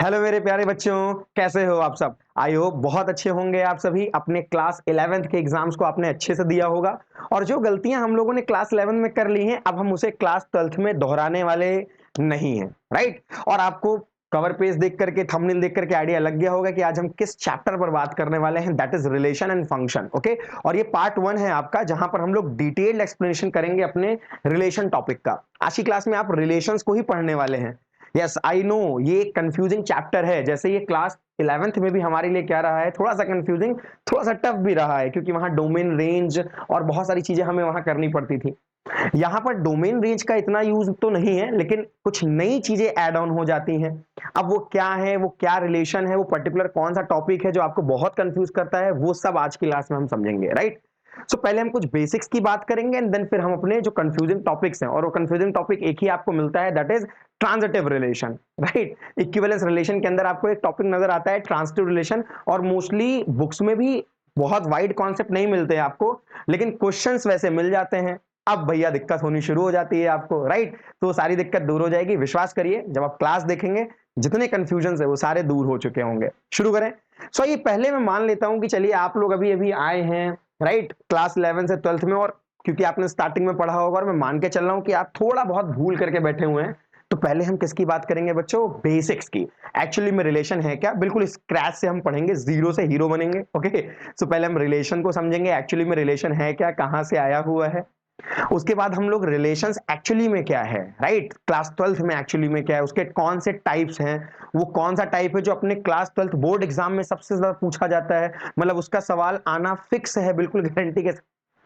Hello मेरे प्यारे बच्चों, कैसे हो आप सब। आई होप बहुत अच्छे होंगे आप सभी। अपने क्लास 11th के एग्जाम्स को आपने अच्छे से दिया होगा और जो गलतियां हम लोगों ने क्लास 11 में कर ली हैं अब हम उसे क्लास 12th में दोहराने वाले नहीं हैं, राइट। और आपको कवर पेज देख करके, थंबनेल देख करके आइडिया लग गया होगा कि आज हम किस चैप्टर पर बात करने वाले हैं, that is relation and function. Okay, और ये पार्ट 1 है आपका, जहां पर हम लोग डिटेल्ड एक्सप्लेनेशन करेंगे अपने रिलेशन टॉपिक का। आज की क्लास में आप रिलेशंस को ही पढ़ने वाले हैं। यस आई नो, ये कंफ्यूजिंग चैप्टर है, जैसे ये क्लास 11th में भी हमारे लिए क्या रहा है, थोड़ा सा कंफ्यूजिंग, थोड़ा सा टफ भी रहा है, क्योंकि वहां डोमेन रेंज और बहुत सारी चीजें हमें वहां करनी पड़ती थी। यहां पर डोमेन रेंज का इतना यूज तो नहीं है, लेकिन कुछ नई चीजें ऐड ऑन हो जाती हैं। अब वो क्या है, वो क्या रिलेशन है, वो पर्टिकुलर कौन सा टॉपिक है जो आपको बहुत कंफ्यूज करता है, वो सब आज की क्लास में हम समझेंगे, राइट। सो पहले हम कुछ बेसिक्स की बात करेंगे एंड देन फिर हम अपने जो कंफ्यूजिंग टॉपिक्स हैं, और वो कंफ्यूजिंग टॉपिक एक ही आपको मिलता है, that is transitive relation, right. Equivalence relation के अंदर आपको एक टॉपिक नजर आता है ट्रांजिटिव रिलेशन, और मोस्टली बुक्स में भी बहुत वाइड कॉन्सेप्ट नहीं मिलते हैं आपको, लेकिन क्वेश्चंस वैसे मिल जाते हैं। अब भैया दिक्कत होनी शुरू हो जाती है आपको, राइट। तो सारी दिक्कत दूर हो जाएगी, विश्वास करिए, जब आप क्लास देखेंगे जितने कंफ्यूजन है वो सारे दूर हो चुके होंगे। शुरू करें। सो ये पहले मैं मान लेता हूं कि चलिए आप लोग अभी अभी आए हैं, राइट, क्लास 11 से 12th में, और क्योंकि आपने स्टार्टिंग में पढ़ा होगा और मैं मान के चल रहा हूं कि आप थोड़ा बहुत भूल करके बैठे हुए हैं, तो पहले हम किसकी बात करेंगे बच्चों, बेसिक्स की। एक्चुअली में रिलेशन है क्या, बिल्कुल स्क्रैच से हम पढ़ेंगे, जीरो से हीरो बनेंगे। ओके, सो पहले हम रिलेशन को समझेंगे, एक्चुअली में रिलेशन है क्या, कहां से आया हुआ है। उसके बाद हम लोग रिलेशंस एक्चुअली में क्या है, राइट, क्लास 12th में एक्चुअली में क्या है, उसके कौन से टाइप्स हैं, वो कौन सा टाइप है जो अपने क्लास 12th बोर्ड एग्जाम में सबसे ज्यादा पूछा जाता है, मतलब उसका सवाल आना फिक्स है, बिल्कुल गारंटी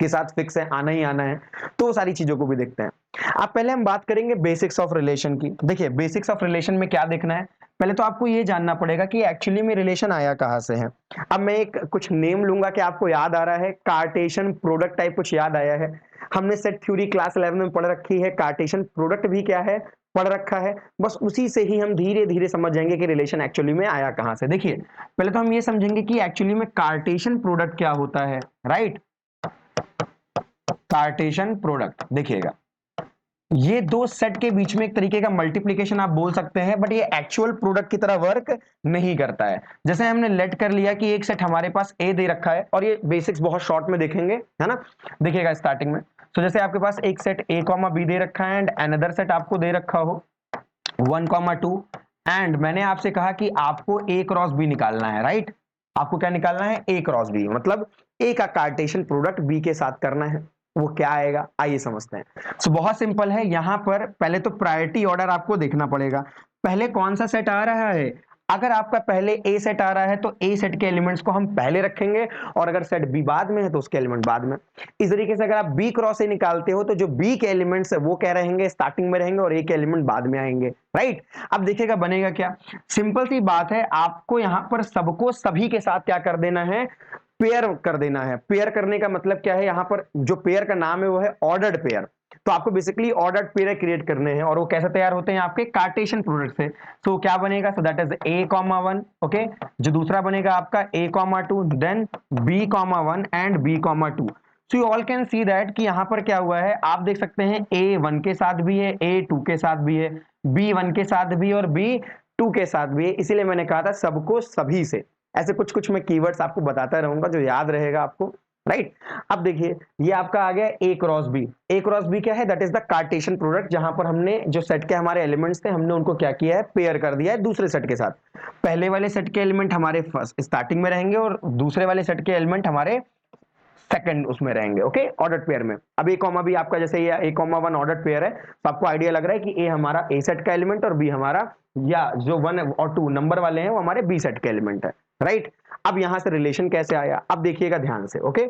के साथ फिक्स है, आना ही आना है। तो सारी चीजों को भी देखते हैं। अब पहले हम बात करेंगे बेसिक्स ऑफ रिलेशन की। देखिए बेसिक्स ऑफ रिलेशन में क्या देखना है, पहले तो आपको ये जानना पड़ेगा कि एक्चुअली में रिलेशन आया कहां से है। अब मैं एक कुछ नेम लूंगा कि आपको याद आ रहा है, कार्टेशियन प्रोडक्ट टाइप कुछ याद आया है। हमने सेट थ्योरी क्लास 11 में पढ़ रखी है, कार्टेशियन प्रोडक्ट भी क्या है, पढ़ रखा है। बस उसी से ही हम धीरे धीरे समझ जाएंगे कि रिलेशन एक्चुअली में आया कहां से। देखिए पहले तो हम ये समझेंगे कि एक्चुअली में कार्टेशियन प्रोडक्ट क्या होता है, राइट। कार्टेशियन प्रोडक्ट देखिएगा, ये दो सेट के बीच में एक तरीके का मल्टीप्लिकेशन आप बोल सकते हैं, बट ये एक्चुअल प्रोडक्ट की तरह वर्क नहीं करता है। जैसे हमने लेट कर लिया कि एक सेट हमारे पास ए दे रखा है, और ये बेसिक्स बहुत शॉर्ट में देखेंगे, है ना, देखिएगा स्टार्टिंग में। तो जैसे आपके पास एक सेट ए कॉमा बी दे रखा है एंड अनदर सेट आपको दे रखा हो 1,2, एंड मैंने आपसे कहा कि आपको ए क्रॉस बी निकालना है, राइट। आपको क्या निकालना है, ए क्रॉस बी, मतलब ए का कार्टेशियन प्रोडक्ट बी के साथ करना है। वो क्या आएगा, आइए समझते हैं। सो बहुत सिंपल है, यहां पर पहले तो प्रायोरिटी ऑर्डर आपको देखना पड़ेगा, पहले कौन सा सेट आ रहा है। अगर आपका पहले ए सेट आ रहा है तो ए सेट के एलिमेंट्स को हम पहले रखेंगे, और अगर सेट बी बाद में है तो उसके एलिमेंट बाद में। इस तरीके से अगर आप बी क्रॉस ए निकालते हो तो जो बी के एलिमेंट्स है वो क्या रहेंगे, स्टार्टिंग में रहेंगे, और ए के एलिमेंट बाद में आएंगे, राइट। अब देखिएगा बनेगा क्या, सिंपल सी बात है, आपको यहां पर सबको सभी के साथ क्या कर देना है, पेयर कर देना है। पेयर करने का मतलब क्या है, यहां पर जो पेयर का नाम है वो है ऑर्डर्ड पेयर। तो आपको बेसिकली ऑर्डर्ड पेयर क्रिएट करने हैं, और वो कैसे तैयार होते हैं, आपके कार्टेशियन प्रोडक्ट से। तो क्या बनेगा, so that is A comma 1, okay. जो दूसरा बनेगा आपका A comma 2, then B comma 1 and B comma 2। So you all can see that कि यहां पर क्या हुआ है, आप देख सकते हैं ए 1 के साथ भी है, ए 2 के साथ भी है, बी 1 के साथ भी और बी 2 के साथ भी है। इसीलिए मैंने कहा था सबको सभी से। ऐसे कुछ कुछ मैं कीवर्ड्स आपको बताता रहूंगा जो याद रहेगा आपको, राइट। अब देखिए ये आपका आ गया ए क्रॉस बी। ए क्रॉस बी क्या है, that is the Cartesian product, जहां पर हमने जो सेट के हमारे एलिमेंट्स थे हमने उनको क्या किया है, पेयर कर दिया है दूसरे सेट के साथ। पहले वाले सेट के एलिमेंट हमारे फर्स्ट स्टार्टिंग में रहेंगे, और दूसरे वाले सेट के एलिमेंट हमारे सेकंड उसमें रहेंगे, ओके, ऑर्डर्ड पेयर में। अब ए कॉमा बी आपका जैसे ये ए कॉमा 1 ऑर्डर्ड पेयर है, तो आपको आइडिया लग रहा है कि ए हमारा ए सेट का एलिमेंट और बी हमारा, या जो 1 और 2 नंबर वाले हैं वो हमारे बी सेट के एलिमेंट है, राइट। अब यहां से रिलेशन कैसे आया, अब देखिएगा ध्यान से, ओके।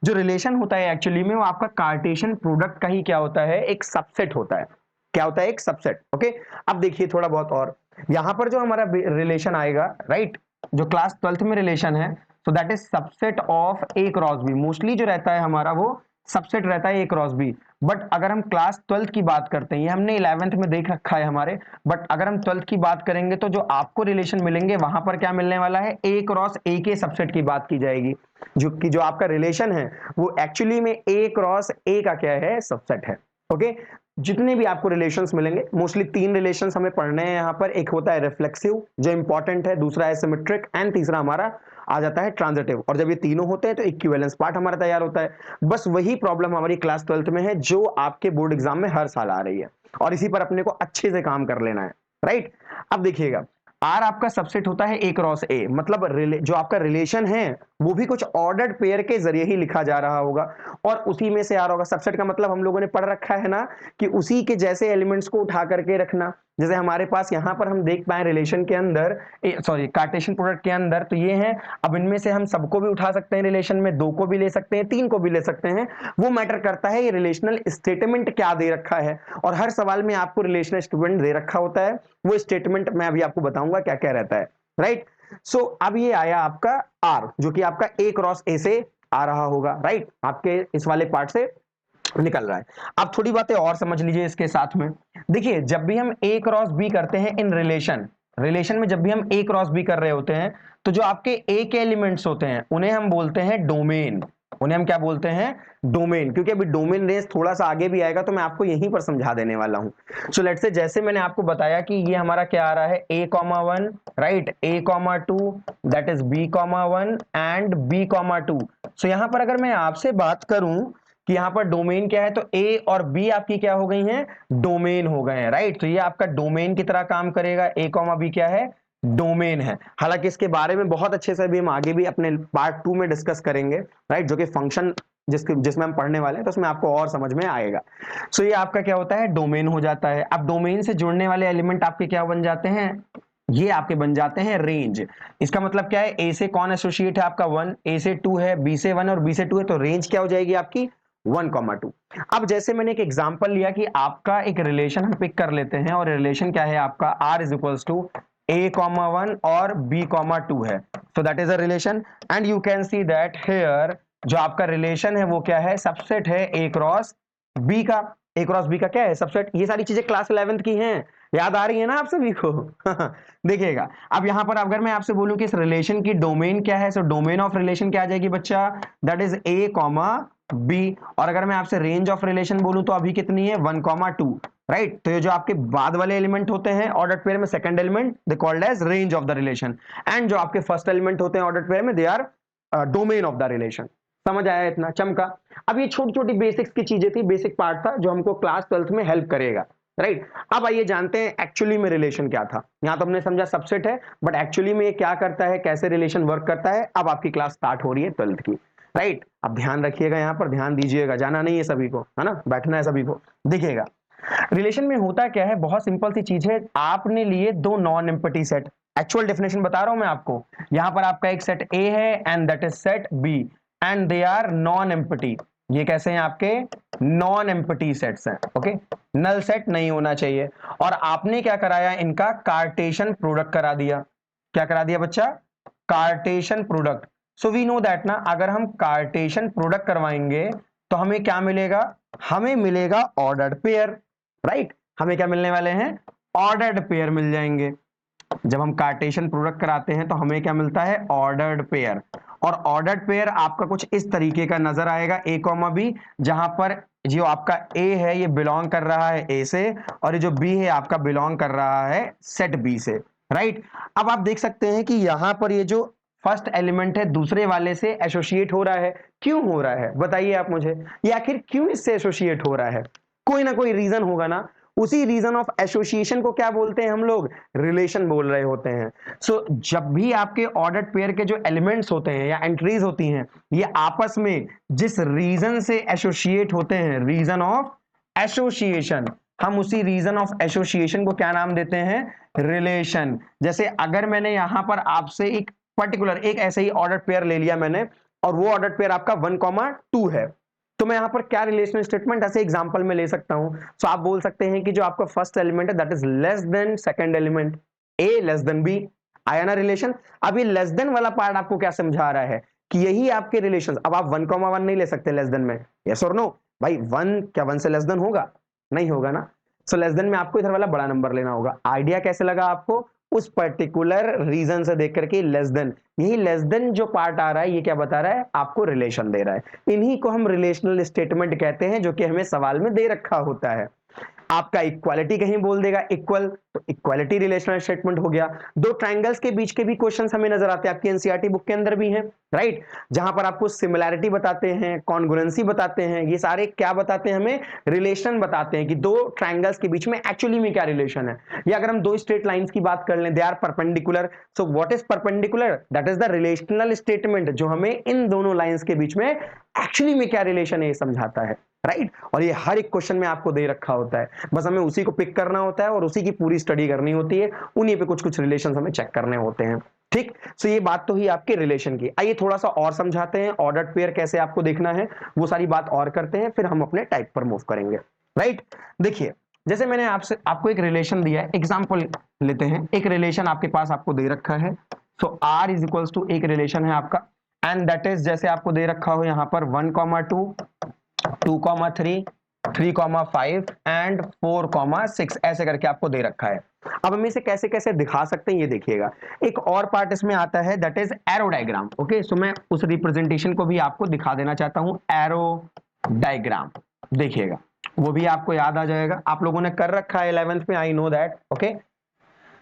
जो रिलेशन होता है एक्चुअली में वो आपका कार्टेशियन प्रोडक्ट का ही क्या होता है, एक सबसेट होता है। क्या होता है, एक सबसेट, ओके। अब देखिए थोड़ा बहुत और, यहां पर जो हमारा रिलेशन आएगा, राइट, जो क्लास 12th में रिलेशन है, so that is subset of A cross B. Mostly जो रहता है हमारा वो सबसेट रहता है ए क्रॉस बी। बट अगर हम क्लास 12th की बात करते हैं, ये हमने 11th में देख रखा है हमारे, बट अगर हम 12th की बात करेंगे तो जो आपको रिलेशन मिलेंगे वहां पर क्या मिलने वाला है, ए क्रॉस ए के सबसेट की बात की जाएगी। जो आपका रिलेशन है वो एक्चुअली में ए क्रॉस ए का क्या है, सबसेट है, ओके। जितने भी आपको रिलेशंस मिलेंगे, मोस्टली 3 रिलेशंस हमें पढ़ने हैं यहाँ पर। एक होता है रिफ्लेक्सिव जो इंपॉर्टेंट है, दूसरा है सिमेट्रिक एंड तीसरा हमारा आ जाता है ट्रांजिटिव। और जब ये तीनों होते हैं तो इक्विवेलेंस पार्ट हमारा तैयार होता है। बस वही प्रॉब्लम हमारी क्लास 12th में है जो आपके बोर्ड एग्जाम में हर साल आ रही है, और इसी पर अपने को अच्छे से काम कर लेना है, राइट। अब देखिएगा, आर आपका सबसेट होता है ए क्रॉस ए, मतलब जो आपका रिलेशन है वो भी कुछ ऑर्डर्ड पेयर के जरिए ही लिखा जा रहा होगा, और उसी में से आ रहा होगा। सबसेट का मतलब हम लोगों ने पढ़ रखा है ना कि उसी के जैसे एलिमेंट्स को उठा करके रखना। जैसे हमारे पास यहां पर हम देख पाए रिलेशन के अंदर, सॉरी कार्टेशियन प्रोडक्ट के अंदर, तो ये है। अब इनमें से हम सबको भी उठा सकते हैं रिलेशन में, 2 को भी ले सकते हैं, 3 को भी ले सकते हैं। वो मैटर करता है ये रिलेशनल स्टेटमेंट क्या दे रखा है, और हर सवाल में आपको रिलेशनल स्टेटमेंट दे रखा होता है। वो स्टेटमेंट मैं अभी आपको बताऊंगा क्या क्या रहता है, राइट। सो अब ये आया आपका आर, जो कि आपका ए क्रॉस ए से आ रहा होगा, राइट, आपके इस वाले पार्ट से निकल रहा है। अब थोड़ी बातें और समझ लीजिए इसके साथ में। देखिए, जब भी हम ए क्रॉस बी करते हैं इन रिलेशन में, जब भी हम ए क्रॉस बी कर रहे होते हैं, तो जो आपके ए के एलिमेंट्स होते हैं उन्हें हम बोलते हैं डोमेन। उन्हें हम क्या बोलते हैं? डोमेन। क्योंकि अभी डोमेन रेंज थोड़ा सा आगे भी आएगा तो मैं आपको यहीं पर समझा देने वाला हूं। सो लेट्स से, जैसे मैंने आपको बताया कि ये हमारा क्या आ रहा है, a,1, right, a,2, that is b,1 and b,2। सो यहां पर अगर मैं आपसे बात करूं कि यहां पर डोमेन क्या है, तो ए और बी आपकी क्या हो गई हैं? डोमेन हो गए हैं, राइट। तो ये आपका डोमेन की तरह काम करेगा। ए कॉमा बी क्या है? डोमेन है। हालांकि इसके बारे में बहुत अच्छे से भी हम आगे भी अपने पार्ट 2 में डिस्कस करेंगे, राइट, जो कि फंक्शन जिसमें हम पढ़ने वाले हैं, तो उसमें आपको और समझ में आएगा। सो ये आपका क्या होता है? डोमेन हो जाता है। अब डोमेन से जुड़ने वाले एलिमेंट आपके क्या बन जाते हैं? ये आपके बन जाते हैं रेंज। इसका मतलब क्या है? ए से कौन एसोसिएट है आपका? 1, ए से 2 है, बी से 1 और बी से 2 है, तो रेंज क्या हो जाएगी आपकी? 1,2। अब जैसे मैंने एक एग्जांपल लिया कि आपका एक रिलेशन हम पिक कर लेते हैं, और रिलेशन क्या है आपका? r is equals to a,1 और b,2 है। So that is a relation, and you can see that here जो आपका रिलेशन है वो क्या है? सबसेट है a क्रॉस b का। a क्रॉस b का क्या है? सबसेट। ये सारी चीजें क्लास 11th की हैं, याद आ रही है ना आप सभी को? देखिएगा, अब यहां पर अगर मैं आपसे बोलूं कि इस रिलेशन की डोमेन क्या है, सो डोमेन ऑफ रिलेशन क्या आ जाएगी बच्चा? That is a comma B. और अगर मैं आपसे रेंज ऑफ रिलेशन बोलूं तो अभी कितनी है? 1,2, राइट। तो ये जो आपके बाद वाले एलिमेंट होते हैं ऑर्डर्ड पेयर में, second element they called as range of the relation, and जो आपके फर्स्ट एलिमेंट होते हैं ऑर्डर्ड पेयर में, they are domain of the relation. समझ आया? इतना चमका। अब ये छोटी छोटी बेसिक्स की चीजें थी, बेसिक पार्ट था जो हमको क्लास 12th में हेल्प करेगा, राइट। अब आइए जानते हैं एक्चुअली में रिलेशन क्या था। यहां तो हमने समझा सबसेट है, बट एक्चुअली में ये क्या करता है, कैसे रिलेशन वर्क करता है, अब आपकी क्लास स्टार्ट हो रही है 12th की, राइट। अब ध्यान रखिएगा, यहां पर ध्यान दीजिएगा, जाना नहीं है सभी को, है ना, बैठना है सभी को। देखिएगा, रिलेशन में होता क्या है, बहुत सिंपल सी चीज है। आपने लिए 2 non empty set, actual definition बता रहा हूं मैं आपको। यहां पर आपका एक सेट ए है and that is set B, and they are non empty. ये कैसे हैं? आपके नॉन एम्प्टी सेट्स हैं, ओके, नल सेट नहीं होना चाहिए। और आपने क्या कराया? इनका कार्टेशियन प्रोडक्ट करा दिया। क्या करा दिया बच्चा? Cartesian product. So we know that ना, अगर हम कार्टेशियन प्रोडक्ट करवाएंगे तो हमें क्या मिलेगा? हमें मिलेगा ऑर्डर्ड पेयर, राइट। हमें क्या मिलने वाले हैं? ऑर्डर्ड पेयर मिल जाएंगे। जब हम कार्टेशियन प्रोडक्ट कराते हैं तो हमें क्या मिलता है? Ordered pair. और ऑर्डर्ड पेयर आपका कुछ इस तरीके का नजर आएगा, ए कॉमा बी, जहां पर जो आपका ए है ये बिलोंग कर रहा है ए से, और ये जो बी है आपका बिलोंग कर रहा है सेट बी से, राइट। अब आप देख सकते हैं कि यहां पर ये जो फर्स्ट एलिमेंट है दूसरे वाले से एसोसिएट हो रहा है। क्यों हो रहा है बताइए आप मुझे, ये आखिर क्यों इससे एसोसिएट हो रहा है? कोई ना कोई रीजन होगा ना। उसी रीजन ऑफ एसोसिएशन को क्या बोलते हैं हम लोग? रिलेशन बोल रहे होते हैं। सो जब भी आपके ऑर्डर्ड पेयर के जो एलिमेंट्स होते हैं या एंट्रीज होती हैं, ये आपस में जिस रीजन से एसोसिएट होते हैं, रीजन ऑफ एसोसिएशन, हम उसी रीजन ऑफ एसोसिएशन को क्या नाम देते हैं? रिलेशन। जैसे अगर मैंने यहां पर आपसे एक पर्टिकुलर एक ऐसे ही ऑर्डर्ड पेयर ले लिया मैंने, और वो ऑर्डर्ड पेयर आपका 1,2 है, तो मैं यहां पर क्या रिलेशनल स्टेटमेंट ऐसे एग्जांपल में ले सकता हूं? सो आप बोल सकते हैं कि जो आपका फर्स्ट एलिमेंट है that is less than second element, A less than B. आया ना रिलेशन? अब ये लेस देन वाला पार्ट आपको क्या समझा रहा है कि यही आपके रिलेशन। अब आप 1,1 नहीं ले सकते लेस देन में, यस और नो भाई? 1 क्या 1 से लेस देन होगा? नहीं होगा ना। सो लेस देन में आपको इधर वाला बड़ा नंबर लेना होगा। आइडिया कैसे लगा आपको? उस पर्टिकुलर रीजन से देख करके लेस देन, यही लेस देन जो पार्ट आ रहा है ये क्या बता रहा है, आपको रिलेशन दे रहा है। इन्हीं को हम रिलेशनल स्टेटमेंट कहते हैं, जो कि हमें सवाल में दे रखा होता है। आपका इक्वालिटी कहीं बोल देगा इक्वल, तो इक्वालिटी रिलेशनल स्टेटमेंट हो गया। दो ट्रायंगल्स के बीच के भी क्वेश्चंस हमें नजर आते हैं, आपकी एनसीईआरटी बुक के अंदर भी हैं, राइट, जहां पर आपको सिमिलैरिटी बताते हैं, कॉन्ग्रुएंसी बताते हैं, ये सारे क्या बताते हैं हमें, रिलेशन बताते हैं कि दो ट्रायंगल्स के बीच में एक्चुअली में क्या रिलेशन है। या अगर हम दो स्ट्रेट लाइंस की बात कर लें, they are perpendicular, so what is perpendicular, that is the relational statement जो हमें इन दोनों लाइंस के बीच में एक्चुअली में क्या रिलेशन है ये समझाता है, राइट। और ये हर एक क्वेश्चन में आपको दे रखा होता है, बस हमें उसी को पिक करना होता है और उसी की पूरी स्टडी करनी होती है, उन्हीं पे कुछ कुछ रिलेशंस हमें चेक करने होते हैं, ठीक। सो ये बात तो ही आपके रिलेशन की। आइए थोड़ा सा और समझाते हैं, ऑर्डर्ड पेयर कैसे आपको देखना है वो सारी बात और करते हैं, फिर हम अपने टाइप पर मूव करेंगे, राइट। देखिए जैसे मैंने आपको एक रिलेशन दिया है, एग्जाम्पल लेते हैं, एक रिलेशन आपके पास आपको दे रखा है, सो R इज इक्वल्स टू एक रिलेशन है आपका, एंड दैट इज जैसे आपको दे रखा हो यहाँ पर 1,2 2,3 3,5 एंड 4,6 ऐसे करके आपको दे रखा है। अब हम इसे कैसे कैसे दिखा सकते हैं ये देखिएगा। एक और पार्ट इसमें आता है that is arrow diagram, okay. So मैं उस रिप्रेजेंटेशन को भी आपको दिखा देना चाहता हूं, एरो डायग्राम, देखिएगा वो भी आपको याद आ जाएगा, आप लोगों ने कर रखा है 11th में, आई नो दैट, ओके।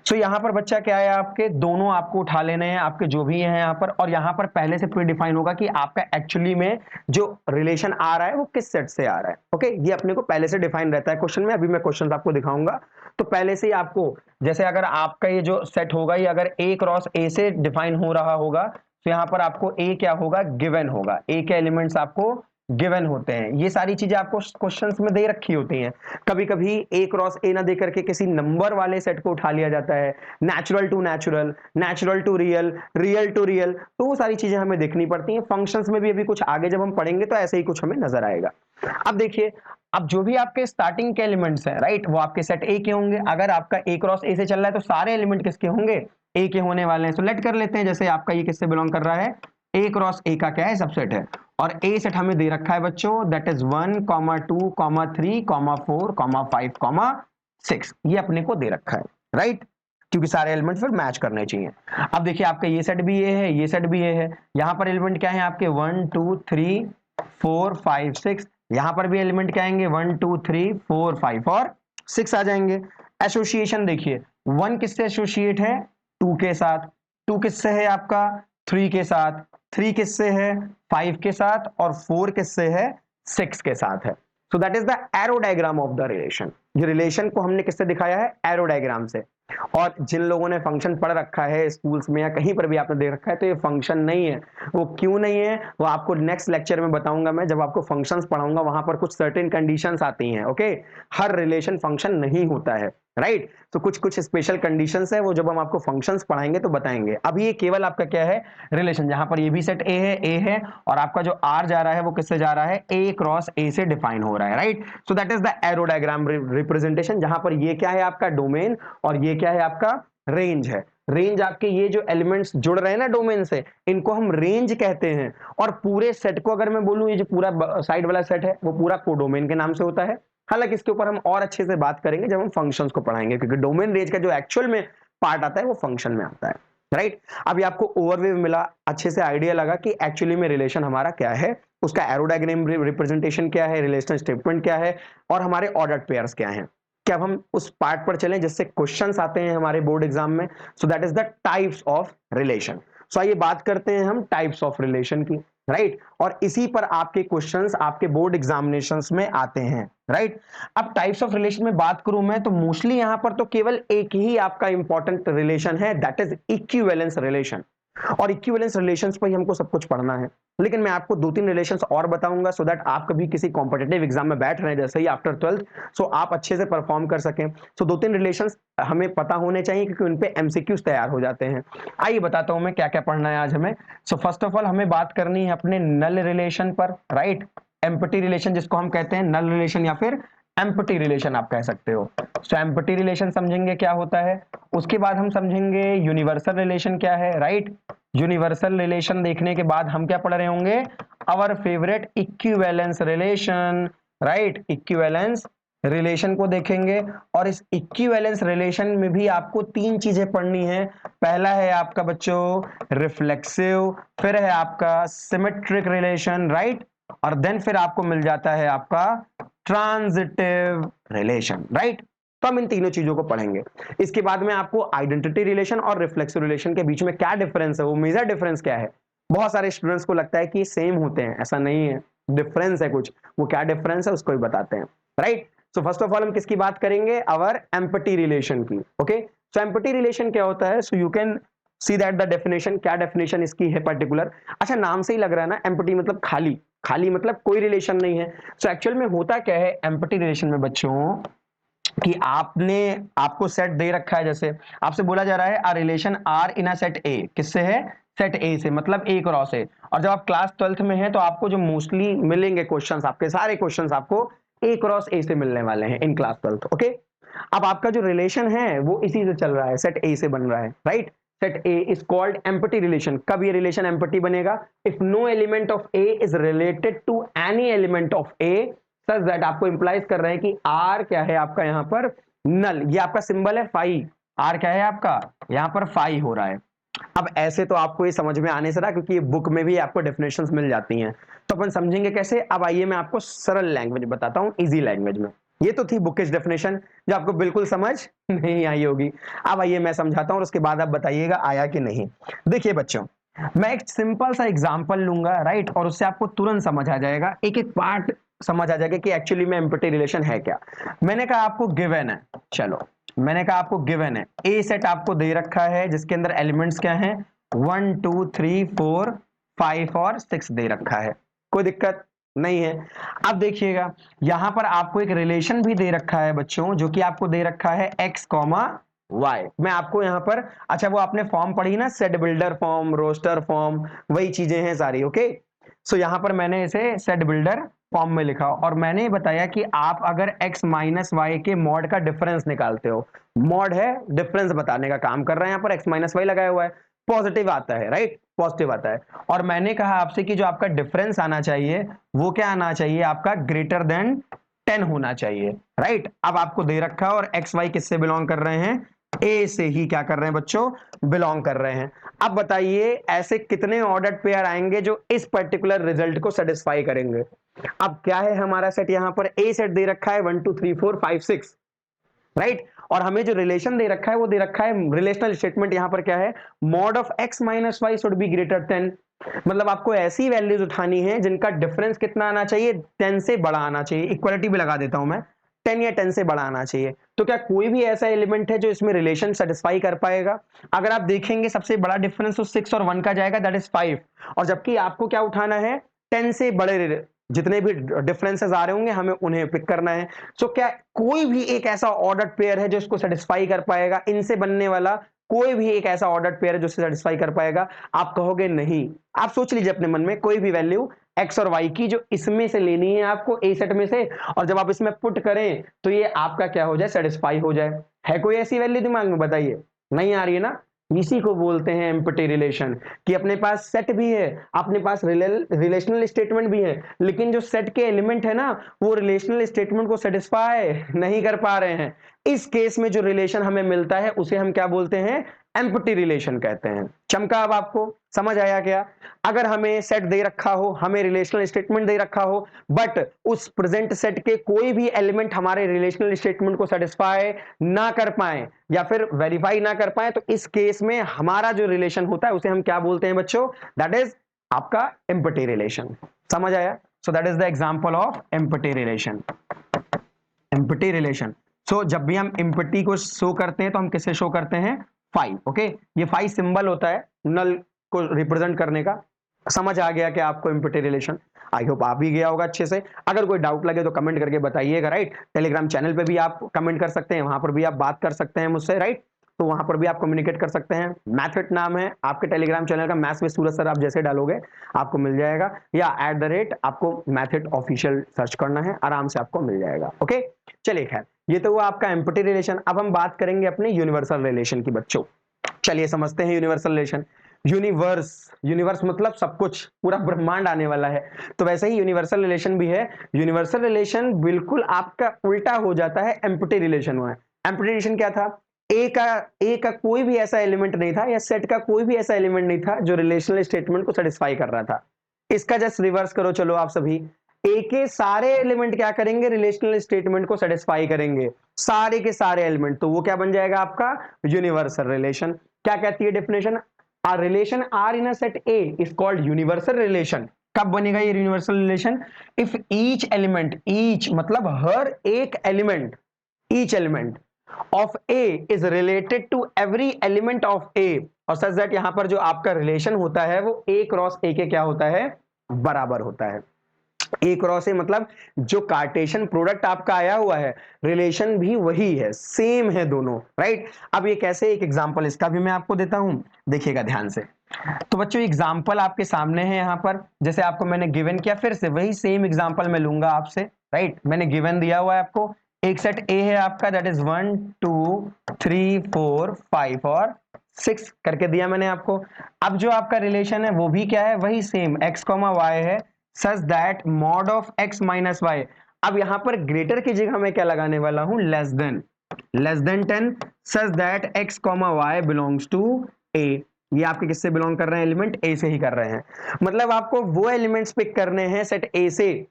सो यहाँ पर बच्चा क्या है, आपके दोनों आपको उठा लेने हैं, आपके जो भी हैं यहाँ पर, और यहाँ पर पहले से प्री डिफाइन होगा कि आपका एक्चुअली में जो रिलेशन आ रहा है वो किस सेट से आ रहा है, ओके। ये अपने को पहले से डिफाइन रहता है क्वेश्चन में, अभी मैं क्वेश्चन आपको दिखाऊंगा, तो पहले से ही आपको, जैसे अगर आपका ये जो सेट होगा ये अगर A क्रॉस A से डिफाइन हो रहा होगा, तो यहाँ पर आपको A क्या होगा, गिवन होगा, A के एलिमेंट्स आपको गिवन होते हैं। ये सारी चीजें आपको क्वेश्चंस में दे रखी होती हैं। कभी कभी A क्रॉस A ना दे करके किसी नंबर वाले सेट को उठा लिया जाता है, natural to natural, natural to real, real to real, तो वो सारी चीजें हमें देखनी पड़ती हैं। फंक्शंस में भी अभी कुछ आगे जब हम पढ़ेंगे तो ऐसे ही कुछ हमें नजर आएगा। अब देखिए, अब जो भी आपके स्टार्टिंग के एलिमेंट्स हैं, राइट, वो आपके सेट A के होंगे। अगर आपका A क्रॉस A से चल रहा है तो सारे एलिमेंट किसके होंगे, A के होने वाले हैं। तो लेट कर लेते हैं, जैसे आपका ये किससे बिलोंग कर रहा है, A क्रॉस A का क्या है, सबसेट है, और A सेट हमें दे रखा है बच्चों, दैट इज 1, 2, 3, 4, 5, 6, ये अपने को दे रखा है, राइट, क्योंकि सारे एलिमेंट फिर मैच करने चाहिए। अब देखिए आपका ये सेट भी ये है, ये सेट भी ये है, यहाँ पर एलिमेंट क्या है आपके 1, 2, 3, 4, 5, 6, यहाँ पर भी एलिमेंट क्या आएंगे 1, 2, 3, 4, 5 और 6 आ जाएंगे। एसोसिएशन देखिए, 1 किससे एसोसिएट है, 2 के साथ, 2 किससे है आपका, 3 के साथ, 3 किससे है, 5 के साथ, और 4 किससे है, 6 के साथ है। So that is the arrow diagram of the relation. ये रिलेशन को हमने किससे दिखाया है, एरो डायग्राम से। और जिन लोगों ने फंक्शन पढ़ रखा है स्कूल्स में या कहीं पर भी आपने देख रखा है, तो ये फंक्शन नहीं है। वो क्यों नहीं है वो आपको नेक्स्ट लेक्चर में बताऊंगा मैं, जब आपको फंक्शंस पढ़ाऊंगा, वहां पर कुछ सर्टेन कंडीशंस आती हैं, ओके। हर रिलेशन फंक्शन नहीं होता है, राइट। तो कुछ कुछ स्पेशल कंडीशंस है, वो जब हम आपको फंक्शंस पढ़ाएंगे तो बताएंगे। अभी ये केवल आपका क्या है, रिलेशन, जहां पर ये भी सेट A है और आपका जो R जा रहा है वो किससे जा रहा है, A क्रॉस A से डिफाइन हो रहा है, right. So that is the arrow diagram representation, जहां पर ये क्या है आपका डोमेन और ये क्या है आपका रेंज है। रेंज आपके ये जो एलिमेंट्स जुड़ रहे हैं ना डोमेन से, इनको हम रेंज कहते हैं। और पूरे सेट को अगर मैं बोलूं, ये जो पूरा साइड वाला सेट है वो पूरा कोडोमेन के नाम से होता है। हालांकि इसके ऊपर हम और अच्छे से बात करेंगे जब हम फंक्शंस को पढ़ाएंगे, क्योंकि डोमेन रेंज का जो एक्चुअल में पार्ट आता है वो फंक्शन में आता है, राइट। अभी आपको ओवरव्यू मिला, अच्छे से आइडिया लगा कि एक्चुअली में रिलेशन हमारा क्या है, उसका एरो डायग्राम रिप्रेजेंटेशन क्या है, रिलेशनल स्टेटमेंट क्या है, और हमारे ऑर्डर्ड पेयर्स क्या हैं। क्या अब हम उस पार्ट पर चलें जिससे क्वेश्चंस आते हैं हमारे बोर्ड एग्जाम में। So that is the types of relation. So आइए बात करते हैं हम टाइप्स ऑफ रिलेशन की, राइट। और इसी पर आपके क्वेश्चंस आपके बोर्ड एग्जामिनेशंस में आते हैं, राइट। अब टाइप्स ऑफ रिलेशन में बात करूं मैं, तो मोस्टली यहां पर तो केवल एक ही आपका इंपॉर्टेंट रिलेशन है, दैट इज इक्विवेलेंस रिलेशन। और इक्विवेलेंस रिलेशंस पर ही हमको सब कुछ पढ़ना है, लेकिन मैं आपको 2-3 रिलेशंस और बताऊंगा, सो दैट आप कभी किसी कॉम्पिटिटिव एग्जाम में बैठ रहे हैं जैसे ही आफ्टर 12th, सो आप अच्छे से परफॉर्म कर सकें। सो 2-3 रिलेशंस हमें पता होने चाहिए, क्योंकि उन पे एमसीक्यूज तैयार हो जाते हैं। आइए बताता हूं मैं क्या क्या पढ़ना है आज हमें। सो फर्स्ट ऑफ ऑल हमें बात करनी है अपने नल रिलेशन पर, राइट। एम्प्टी रिलेशन जिसको हम कहते हैं नल रिलेशन या फिर एम्प्टी रिलेशन आप कह सकते हो। सो एम्प्टी रिलेशन समझेंगे क्या होता है, उसके बाद हम समझेंगे यूनिवर्सल रिलेशन क्या है, राइट। यूनिवर्सल रिलेशन देखने के बाद हम क्या पढ़ रहे होंगे, our favourite equivalence relation, right, equivalence relation को देखेंगे और इस इक्विवेलेंस रिलेशन में भी आपको तीन चीजें पढ़नी है। पहला है आपका बच्चों रिफ्लेक्सिव, फिर है आपका सिमेट्रिक रिलेशन, राइट, और देन फिर आपको मिल जाता है आपका ट्रांजिटिव रिलेशन, राइट। तो हम इन तीनों चीजों को पढ़ेंगे। इसके बाद में आपको आइडेंटिटी रिलेशन और रिफ्लेक्सिव रिलेशन के बीच में क्या डिफरेंस है, वो मेजर डिफरेंस क्या है। बहुत सारे स्टूडेंट्स को लगता है कि सेम होते हैं, ऐसा नहीं है, डिफरेंस है कुछ। वो क्या डिफरेंस है उसको भी बताते हैं, right. So first of all हम किसकी बात करेंगे, अवर एम्पटी रिलेशन की। ओके, सो एम्पटी रिलेशन क्या होता है, so you can see that the definition, क्या डेफिनेशन इसकी है पर्टिकुलर। अच्छा, नाम से ही लग रहा है ना, एम्पटी मतलब खाली, खाली मतलब कोई रिलेशन नहीं है। सो एक्चुअल में होता क्या है एम्पटी रिलेशन में बच्चों, कि आपको सेट दे रखा है, जैसे आपसे बोला जा रहा है a relation R in a set A, किससे है, सेट ए से, मतलब ए क्रॉस ए। और जब आप क्लास 12th में हैं तो आपको जो मोस्टली मिलेंगे क्वेश्चंस, आपके सारे क्वेश्चंस आपको ए क्रॉस ए से मिलने वाले हैं इन क्लास 12th। ओके, अब आपका जो रिलेशन है वो इसी से चल रहा है, सेट ए से बन रहा है, right. Set A is called empty relation. कब ये रिलेशन एम्पटी बनेगा, if no element of A is related to any element of A such that, आपको इंप्लाइज कर रहे हैं कि आर क्या है आपका यहाँ पर नल, ये आपका सिंबल है फाई, आर क्या है आपका यहाँ पर फाई हो रहा है। अब ऐसे तो आपको ये समझ में आने से रहा, क्योंकि बुक में भी आपको डेफिनेशंस मिल जाती हैं, तो अपन समझेंगे कैसे। अब आइए मैं आपको सरल लैंग्वेज बताता हूं, इजी लैंग्वेज में। ये तो थी बुकिश डेफिनेशन जो आपको बिल्कुल समझ नहीं आई होगी। अब आइए मैं समझाता हूं और उसके बाद आप बताइएगा आया कि नहीं। देखिए बच्चों, मैं एक सिंपल सा एग्जांपल लूंगा, राइट, और उससे आपको तुरंत समझ आ जाएगा, एक एक पार्ट समझ आ जाएगा कि एक्चुअली में एम्पटी रिलेशन है क्या। मैंने कहा आपको गिवन है, चलो मैंने कहा आपको गिवन है, ए सेट आपको दे रखा है जिसके अंदर एलिमेंट्स क्या हैं, 1 2 3 4 5 और 6 दे रखा है, कोई दिक्कत नहीं है। अब देखिएगा यहां पर आपको एक रिलेशन भी दे रखा है बच्चों, जो कि आपको दे रखा है x, y। मैं आपको यहां पर, अच्छा वो आपने फॉर्म पढ़ी ना, set builder form, roster form, वही चीजें हैं सारी। ओके, सो यहां पर मैंने इसे सेट बिल्डर फॉर्म में लिखा और मैंने बताया कि आप अगर x माइनस वाई के मॉड का डिफरेंस निकालते हो, मॉड है डिफरेंस बताने का काम कर रहे हैं, यहाँ पर x माइनस वाई लगाया हुआ है, पॉजिटिव आता है, राइट, पॉजिटिव आता है। और मैंने कहा आपसे कि जो आपका डिफरेंस आना चाहिए वो क्या आना चाहिए, आपका ग्रेटर देन 10 होना चाहिए, राइट। अब आपको दे रखा है और एक्स वाई किससे बिलोंग कर रहे हैं, ए से ही क्या कर रहे हैं बच्चों, बिलोंग कर रहे हैं। अब बताइए ऐसे कितने ऑर्डर्ड पेयर आएंगे जो इस पर्टिकुलर रिजल्ट को सेटिस्फाई करेंगे। अब क्या है हमारा सेट, यहां पर ए सेट दे रखा है 1 2 3 4 5 6, राइट, और हमें जो रिलेशन दे रखा है वो दे रखा है रिलेशनल स्टेटमेंट, यहां पर क्या है, mod of x minus why should be greater 10। मतलब आपको ऐसी वैल्यूज उठानी है जिनका डिफरेंस कितना आना चाहिए, 10 से बड़ा आना चाहिए। इक्वालिटी भी लगा देता हूं मैं, 10 या 10 से बड़ा आना चाहिए। तो क्या कोई भी ऐसा एलिमेंट है जो इसमें रिलेशन सेटिस्फाई कर पाएगा। अगर आप देखेंगे सबसे बड़ा डिफरेंस तो 6 और 1 का जाएगा, दैट इज 5, और जबकि आपको क्या उठाना है, 10 से बड़े जितने भी डिफरेंसेस आ रहे होंगे हमें उन्हें पिक करना है। सो क्या कोई भी एक ऐसा ऑर्डर्ड पेयर है जो इसको सेटिस्फाई कर पाएगा, इनसे बनने वाला कोई भी एक ऐसा ऑर्डर्ड पेयर है जो सेटिस्फाई कर पाएगा। आप कहोगे नहीं, आप सोच लीजिए अपने मन में कोई भी वैल्यू x और y की जो इसमें से लेनी है आपको ए सेट में से, और जब आप इसमें पुट करें तो ये आपका क्या हो जाए, सेटिस्फाई हो जाए। है कोई ऐसी वैल्यू दिमाग में, बताइए, नहीं आ रही है ना। इसी को बोलते हैं एम्पटी रिलेशन, कि अपने पास सेट भी है, अपने पास रिलेशनल स्टेटमेंट भी है, लेकिन जो सेट के एलिमेंट है ना वो रिलेशनल स्टेटमेंट को सेटिस्फाई नहीं कर पा रहे हैं। इस केस में जो रिलेशन हमें मिलता है उसे हम क्या बोलते हैं, एम्पटी रिलेशन कहते हैं। चमका, अब आपको समझ आया क्या। अगर हमें सेट दे रखा हो, हमें रिलेशनल स्टेटमेंट दे रखा हो, बट उस प्रेजेंट सेट के कोई भी एलिमेंट हमारे रिलेशनल स्टेटमेंट को सेटिस्फाई ना कर पाए या फिर वेरीफाई ना कर पाए, तो इस केस में हमारा जो रिलेशन होता है उसे हम क्या बोलते हैं बच्चों, दैट इज आपका एम्पटी रिलेशन। समझ आया। So that is the example of empty relation. Empty relation, so जब भी हम एम्पटी को शो करते हैं तो हम किससे शो करते हैं, फाई। ओके, ये फाई सिंबल होता है नल को रिप्रेजेंट करने का। समझ आ गया क्या आपको एम्पटी रिलेशन, आई होप आ भी गया होगा अच्छे से। अगर कोई डाउट लगे तो कमेंट करके बताइएगा, राइट। टेलीग्राम चैनल पे भी आप कमेंट कर सकते हैं, वहां पर भी आप बात कर सकते हैं मुझसे, राइट, तो वहां पर भी आप कम्युनिकेट कर सकते हैं। मैथड नाम है आपके टेलीग्राम चैनल का, मैथ्स विद सूरज सर, आप जैसे डालोगे आपको मिल जाएगा, या @ आपको मैथड ऑफिशियल सर्च करना है, आराम से आपको मिल जाएगा। ओके, चलिए खैर, ये तो हुआ आपका एम्पटी रिलेशन। अब हम बात करेंगे अपने यूनिवर्सल रिलेशन की बच्चों। चलिए समझते हैं यूनिवर्सल रिलेशन। यूनिवर्स, यूनिवर्स मतलब सब कुछ, पूरा ब्रह्मांड आने वाला है। तो वैसे ही यूनिवर्सल रिलेशन भी है। यूनिवर्सल रिलेशन बिल्कुल आपका उल्टा हो जाता है एम्प्टी रिलेशन में। एम्प्टी रिलेशन क्या था? ए का कोई भी ऐसा एलिमेंट नहीं था, या सेट का कोई भी ऐसा एलिमेंट नहीं था जो रिलेशनल स्टेटमेंट को सेटिस्फाई कर रहा था। इसका जस्ट रिवर्स करो चलो आप सभी। ए के सारे एलिमेंट क्या करेंगे? रिलेशनल स्टेटमेंट को सेटिस्फाई करेंगे, सारे के सारे एलिमेंट। तो वो क्या बन जाएगा आपका? Universal relation. क्या कहती है definition? A relation R in a set A is called universal relation. कब बनेगा ये universal relation? If each element, each मतलब हर एक element, each element of A is related to every element of A, और सच दैट यहां पर जो आपका रिलेशन होता है वो ए क्रॉस ए के क्या होता है? बराबर होता है। ए क्रॉस ए मतलब जो कार्टेशियन प्रोडक्ट आपका आया हुआ है, रिलेशन भी वही है, सेम है दोनों, राइट? अब ये कैसे? एक एग्जांपल इसका भी मैं आपको देता हूं, देखिएगा ध्यान से। तो बच्चों एग्जांपल आपके सामने है यहां पर, जैसे आपको मैंने गिवन किया, फिर से वही सेम एग्जांपल मैं लूंगा आपसे, राइट? मैंने गिवन दिया हुआ है आपको, एक सेट ए है आपका, दैट इज 1 2 3 4 5 और 6 करके दिया मैंने आपको। अब जो आपका रिलेशन है वो भी क्या है? वही सेम, x, y है, such that mod of x minus y. अब यहां पर ग्रेटर की जगह मैं क्या लगाने वाला हूं? Less than 10, such that x, y belongs to a। ये आपके किससे बिलोंग कर रहे हैं? एलिमेंट a से ही कर रहे हैं। मतलब आपको वो एलिमेंट्स पिक करने हैं सेट a से,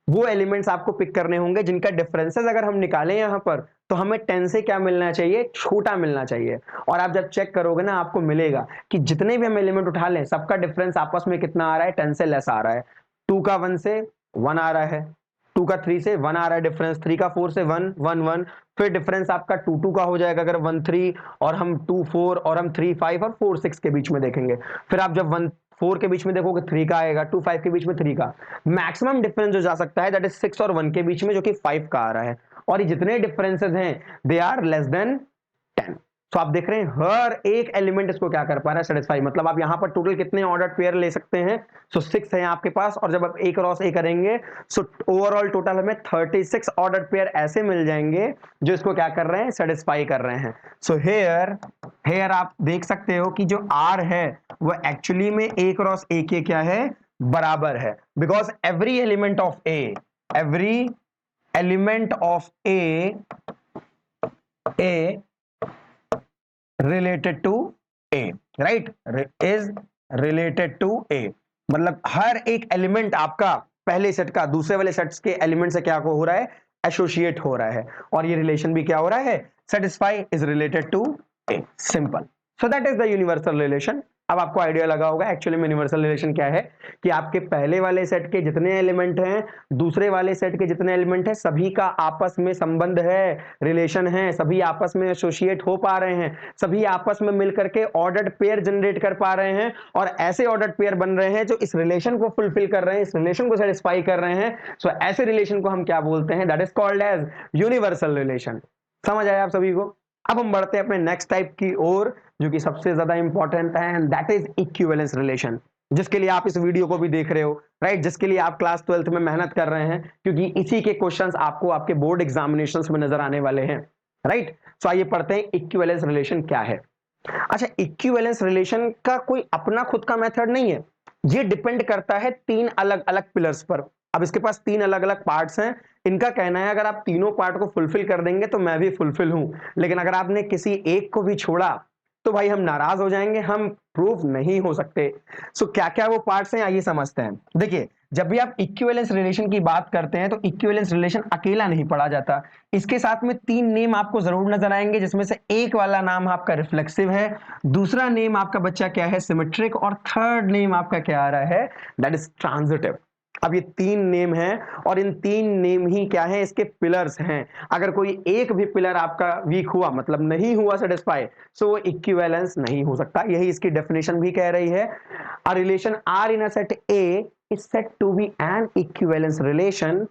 वो एलिमेंट्स आपको पिक करने होंगे जिनका डिफरेंसेस अगर हम निकालें यहां पर, तो हमें 10 से क्या मिलना चाहिए? छोटा मिलना चाहिए। और आप जब चेक करोगे ना, आपको मिलेगा कि जितने भी हम एलिमेंट उठा लें, सबका डिफरेंस आपस में कितना आ रहा है? 10 से लेस आ रहा है। 2 का 1 से 1 आ रहा है, 2 का 3 से 1 आ रहा है डिफरेंस, 3 का 4 से 1 1 1, फिर डिफरेंस आपका 2 2 का हो जाएगा अगर 1 3, और हम 2 4 और हम 3 5 और 4 6 के बीच में देखेंगे। फिर आप जब 1 4 के बीच में देखोगे 3 का आएगा, 2 5 के बीच में 3 का। मैक्सिमम डिफरेंस जो जा सकता है दैट इज 6 और 1 के बीच में, जो कि 5 का आ रहा है। और ये जितने डिफरेंसेस हैं दे आर लेस देन 10। तो आप देख रहे हैं हर एक एलिमेंट इसको क्या कर पा रहा है? सेटिस्फाई। मतलब आप यहां पर टोटल कितने ऑर्डर पेयर ले सकते हैं? सो 6 है आपके पास, और जब आप ए क्रॉस ए करेंगे सो ओवरऑल टोटल हमें 36 ऑर्डर पेयर ऐसे मिल जाएंगे जो इसको क्या कर रहे हैं? सेटिस्फाई कर रहे हैं। सो हेयर आप देख सकते हो कि जो आर है वो एक्चुअली में ए क्रॉस ए के क्या है? बराबर है। Because every element of A, every element of A related to A, right? is related to A, मतलब हर एक एलिमेंट आपका पहले सेट का दूसरे वाले सेट्स के एलिमेंट से क्या हो रहा है? एसोसिएट हो रहा है। और ये रिलेशन भी क्या हो रहा है? Satisfy is related to A, simple. So that is the universal relation. अब आपको आइडिया लगा होगा एक्चुअली में यूनिवर्सल रिलेशन क्या है, कि आपके पहले वाले सेट के जितने एलिमेंट हैं, दूसरे वाले सेट के जितने एलिमेंट हैं, सभी का आपस में संबंध है, रिलेशन है, सभी आपस में एसोसिएट हो पा रहे हैं, सभी आपस में मिलकर के ऑर्डर्ड पेयर जनरेट कर पा रहे हैं, और ऐसे ऑर्डर्ड पेयर बन रहे हैं जो इस रिलेशन को फुलफिल कर रहे हैं, इस रिलेशन को सेटिस्फाई कर रहे हैं। सो ऐसे रिलेशन को हम क्या बोलते हैं? That is called as universal relation. समझ आया आप सभी को? अब हम बढ़ते हैं अपने नेक्स्ट टाइप की ओर, जो कि सबसे ज्यादा इंपॉर्टेंट है, and that is equivalence relation, जिसके लिए आप इस वीडियो को भी देख रहे हो, राइट? जिसके लिए आप क्लास 12th में मेहनत कर रहे हैं, क्योंकि इसी के क्वेश्चंस आपको आपके बोर्ड एग्जामिनेशंस में नजर आने वाले हैं, राइट? सो आइए पढ़ते हैं इक्विवेलेंस रिलेशन क्या है। अच्छा, इक्विवेलेंस रिलेशन का कोई अपना खुद का मेथड नहीं है, ये डिपेंड करता है 3 अलग अलग पिलर्स पर। अब इसके पास 3 अलग अलग पार्ट्स हैं। इनका कहना है अगर आप तीनों पार्ट को फुलफिल कर देंगे तो मैं भी फुलफिल हूं, लेकिन अगर आपने किसी एक को भी छोड़ा तो भाई हम नाराज हो जाएंगे, हम प्रूव नहीं हो सकते। सो क्या क्या वो पार्ट्स हैं आइए समझते हैं। देखिए, जब भी आप इक्विवेलेंस रिलेशन की बात करते हैं तो इक्विवेलेंस रिलेशन अकेला नहीं पढ़ा जाता, इसके साथ में 3 नेम आपको जरूर नजर आएंगे, जिसमें से एक वाला नाम आपका रिफ्लेक्सिव है, दूसरा नेम आपका बच्चा क्या है? सिमेट्रिक, और थर्ड नेम आपका क्या आ रहा है? That is transitive. अब ये 3 नेम हैं, और इन 3 नेम ही क्या है? इसके पिलर्स हैं। अगर कोई एक भी पिलर आपका वीक हुआ, मतलब नहीं हुआ सेटिस्फाई, सो वो इक्विवेलेंस नहीं हो सकता। यही इसकी डेफिनेशन भी कह रही है। A relation R in a set A is said to be an equivalence relation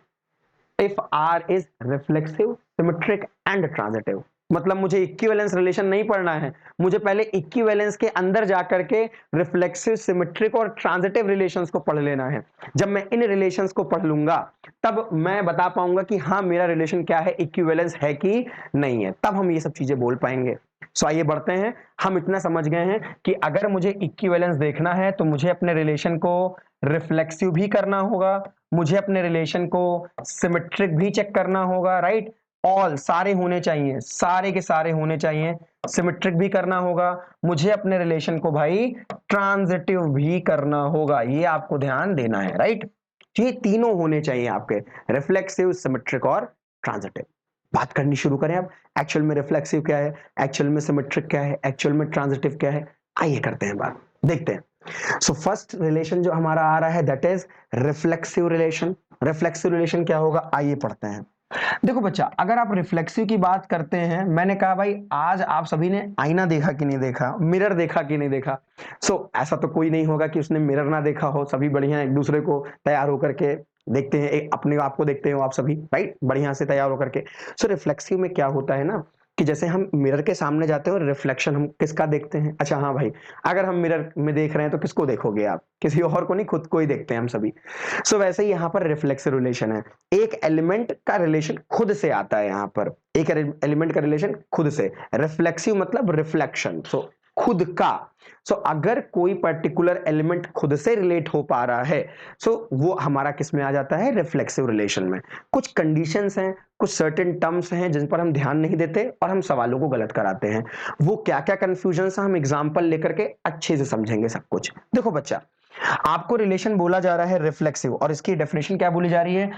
if R is reflexive, symmetric and transitive. मतलब मुझे इक्विवेलेंस रिलेशन नहीं पढ़ना है, मुझे पहले इक्विवेलेंस के अंदर जाकर के रिफ्लेक्सिव, सिमेट्रिक और ट्रांजिटिव रिलेशंस को पढ़ लेना है। जब मैं इन रिलेशंस को पढ़ लूंगा तब मैं बता पाऊंगा कि हाँ मेरा रिलेशन क्या है, इक्विवेलेंस है कि नहीं है, तब हम ये सब चीजें बोल पाएंगे। सो आइए बढ़ते हैं। हम इतना समझ गए हैं कि अगर मुझे इक्विवेलेंस देखना है तो मुझे अपने रिलेशन को रिफ्लेक्सिव भी करना होगा, मुझे अपने रिलेशन को सिमेट्रिक भी चेक करना होगा, राइट। ऑल सारे होने चाहिए, सारे के सारे होने चाहिए। सिमेट्रिक भी करना होगा, मुझे अपने रिलेशन को भाई ट्रांजिटिव भी करना होगा, ये आपको ध्यान देना है, राइट। ये तीनों होने चाहिए आपके, रिफ्लेक्सिव, सिमेट्रिक और ट्रांजिटिव। बात करनी शुरू करें अब। एक्चुअल में रिफ्लेक्सिव क्या है, एक्चुअल में सिमेट्रिक क्या है, एक्चुअल में ट्रांजिटिव क्या है, आइए करते हैं बात, देखते हैं। सो फर्स्ट रिलेशन जो हमारा आ रहा है that is reflexive relation. Reflexive relation क्या होगा, आइए पढ़ते हैं। देखो बच्चा, अगर आप रिफ्लेक्सिव की बात करते हैं, मैंने कहा भाई आज आप सभी ने आईना देखा कि नहीं देखा, मिरर देखा कि नहीं देखा। ऐसा तो कोई नहीं होगा कि उसने मिरर ना देखा हो, सभी बढ़िया एक दूसरे को तैयार होकर के देखते हैं, अपने आप को देखते हो आप सभी, राइट, बढ़िया से तैयार होकर के। रिफ्लेक्सिव में क्या होता है ना कि जैसे हम मिरर के सामने जाते हैं और रिफ्लेक्शन हम किसका देखते हैं। अच्छा हाँ भाई, अगर हम मिरर में देख रहे हैं तो किसको देखोगे आप, किसी और को नहीं, खुद को ही देखते हैं हम सभी। वैसे ही यहाँ पर रिफ्लेक्सिव रिलेशन है, एक एलिमेंट का रिलेशन खुद से आता है, यहाँ पर एक एलिमेंट का रिलेशन खुद से। रिफ्लेक्सिव मतलब रिफ्लेक्शन, खुद का। अगर कोई पर्टिकुलर एलिमेंट खुद से रिलेट हो पा रहा है, वो हमारा किस में आ जाता है, रिफ्लेक्सिव रिलेशन में। कुछ कंडीशंस हैं, कुछ सर्टेन टर्म्स हैं जिन पर हम ध्यान नहीं देते और हम सवालों को गलत कराते हैं। वो क्या क्या कंफ्यूजन है, हम एग्जांपल लेकर के अच्छे से समझेंगे सब कुछ। देखो बच्चा, आपको रिलेशन बोला जा रहा है रिफ्लेक्सिव, और इसकी डेफिनेशन क्या बोली जा रही है,